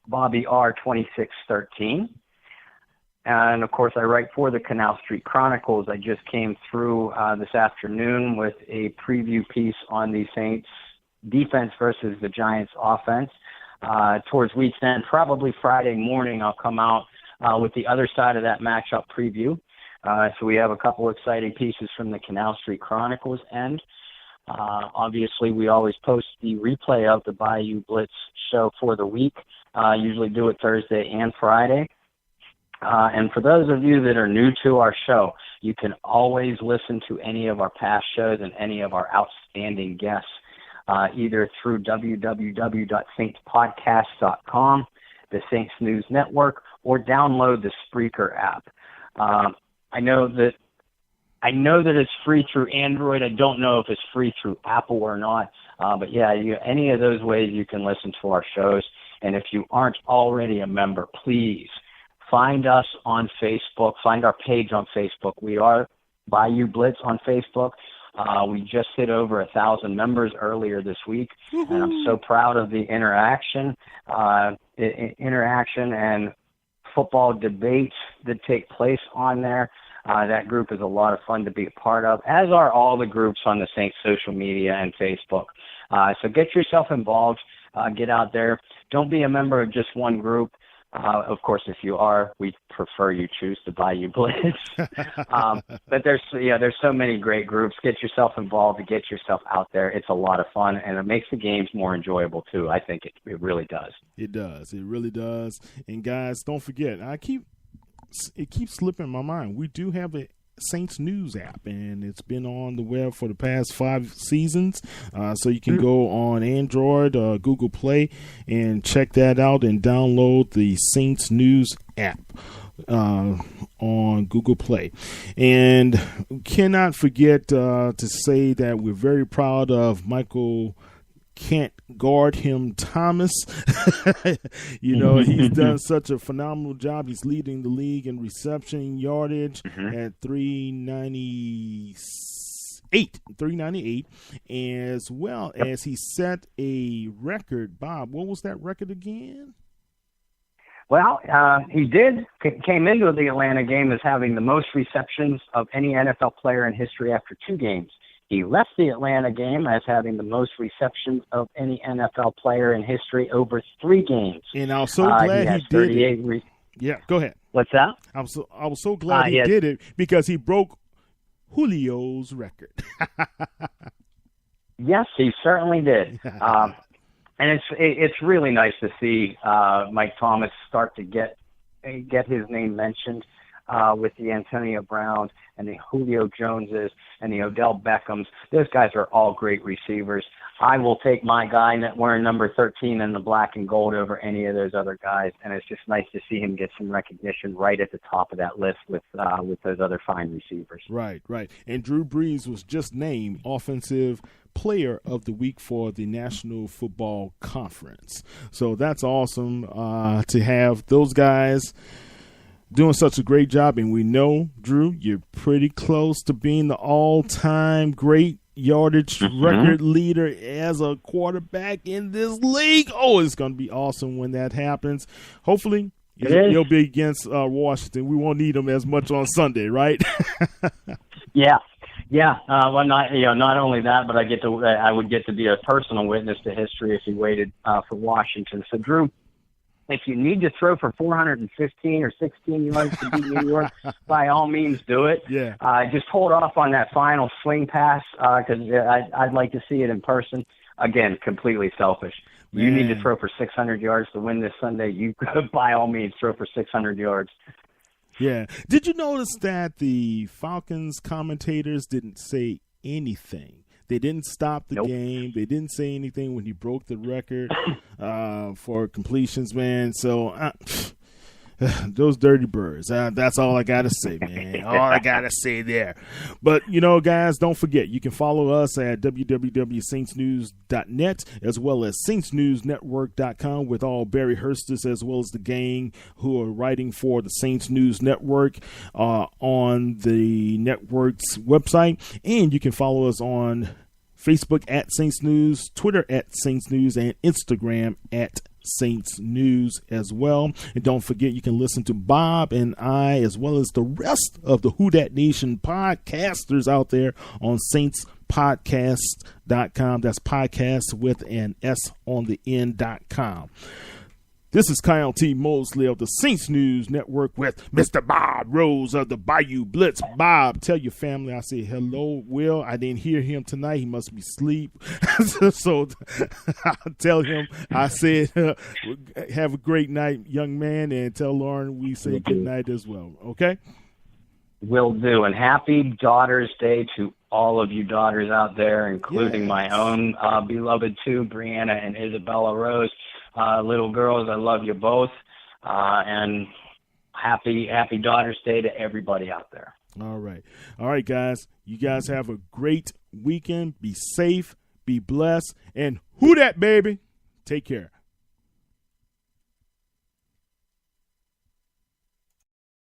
@BobbyR2613. And, of course, I write for the Canal Street Chronicles. I just came through this afternoon with a preview piece on the Saints defense versus the Giants offense. Towards week's end, probably Friday morning, I'll come out with the other side of that matchup preview. So we have a couple exciting pieces from the Canal Street Chronicles end. Obviously, we always post the replay of the Bayou Blitz show for the week. Usually do it Thursday and Friday. And for those of you that are new to our show, you can always listen to any of our past shows and any of our outstanding guests, either through www.saintspodcast.com, the Saints News Network, or download the Spreaker app. I know that it's free through Android. I don't know if it's free through Apple or not. But yeah, any of those ways you can listen to our shows. And if you aren't already a member, please find us on Facebook. Find our page on Facebook. We are Bayou Blitz on Facebook. We just hit over 1,000 members earlier this week, and I'm so proud of the interaction and football debates that take place on there. That group is a lot of fun to be a part of, as are all the groups on the Saints social media and Facebook. So get yourself involved. Get out there. Don't be a member of just one group. Of course, if you are, we prefer you choose the Bayou Blitz. But there's so many great groups. Get yourself involved and get yourself out there. It's a lot of fun, and it makes the games more enjoyable too. I think it really does. It does. It really does. And guys, don't forget, it keeps slipping my mind. We do have a Saints News app, and it's been on the web for the past 5 seasons. So you can go on Android, Google Play, and check that out and download the Saints News app on Google Play. And cannot forget to say that we're very proud of Michael Can't Guard Him Thomas. He's done such a phenomenal job. He's leading the league in reception yardage at 398 398, as well as he set a record. Bob, what was that record again? Well, he came into the Atlanta game as having the most receptions of any NFL player in history after 2 games. He left the Atlanta game as having the most receptions of any NFL player in history over 3 games. And I was so glad he did it. Yeah, go ahead. What's that? I was so glad he did it because he broke Julio's record. Yes, he certainly did. And it's really nice to see Mike Thomas start to get his name mentioned with the Antonio Browns and the Julio Joneses and the Odell Beckhams. Those guys are all great receivers. I will take my guy wearing number 13 in the black and gold over any of those other guys, and it's just nice to see him get some recognition right at the top of that list with those other fine receivers. Right. And Drew Brees was just named Offensive Player of the Week for the National Football Conference. So that's awesome to have those guys doing such a great job. And we know, Drew, you're pretty close to being the all-time great yardage record leader as a quarterback in this league. Oh, it's going to be awesome when that happens. Hopefully, you'll be against Washington. We won't need them as much on Sunday, right? Yeah. Well, not only that, but I would get to be a personal witness to history if he waited for Washington. So, Drew, if you need to throw for 415 or 16 yards to beat New York, by all means do it. Yeah. Just hold off on that final swing pass because I'd like to see it in person. Again, completely selfish. Man. You need to throw for 600 yards to win this Sunday. You could, by all means, throw for 600 yards. Yeah. Did you notice that the Falcons commentators didn't say anything? They didn't stop the game. They didn't say anything when he broke the record for completions, man. So those dirty birds. That's all I got to say, man. All I got to say there. But, guys, don't forget, you can follow us at www.saintsnews.net as well as saintsnewsnetwork.com with all Barry Hurstis as well as the gang who are writing for the Saints News Network on the network's website. And you can follow us on Facebook at Saints News, Twitter at Saints News, and Instagram at Saints News as well. And don't forget, you can listen to Bob and I as well as the rest of the Who Dat Nation podcasters out there on saintspodcast.com. That's podcast with an S on the end.com. This is Kyle T. Mosley of the Saints News Network with Mr. Bob Rose of the Bayou Blitz. Bob, tell your family I say hello. Will, I didn't hear him tonight. He must be asleep. So I'll tell him I said have a great night, young man, and tell Lauren we say good night as well. Okay? Will do. And happy Daughter's Day to all of you daughters out there, including my own beloved two, Brianna and Isabella Rose. Little girls, I love you both, and happy Daughter's Day to everybody out there. All right, guys. You guys have a great weekend. Be safe, be blessed, and who dat, baby? Take care.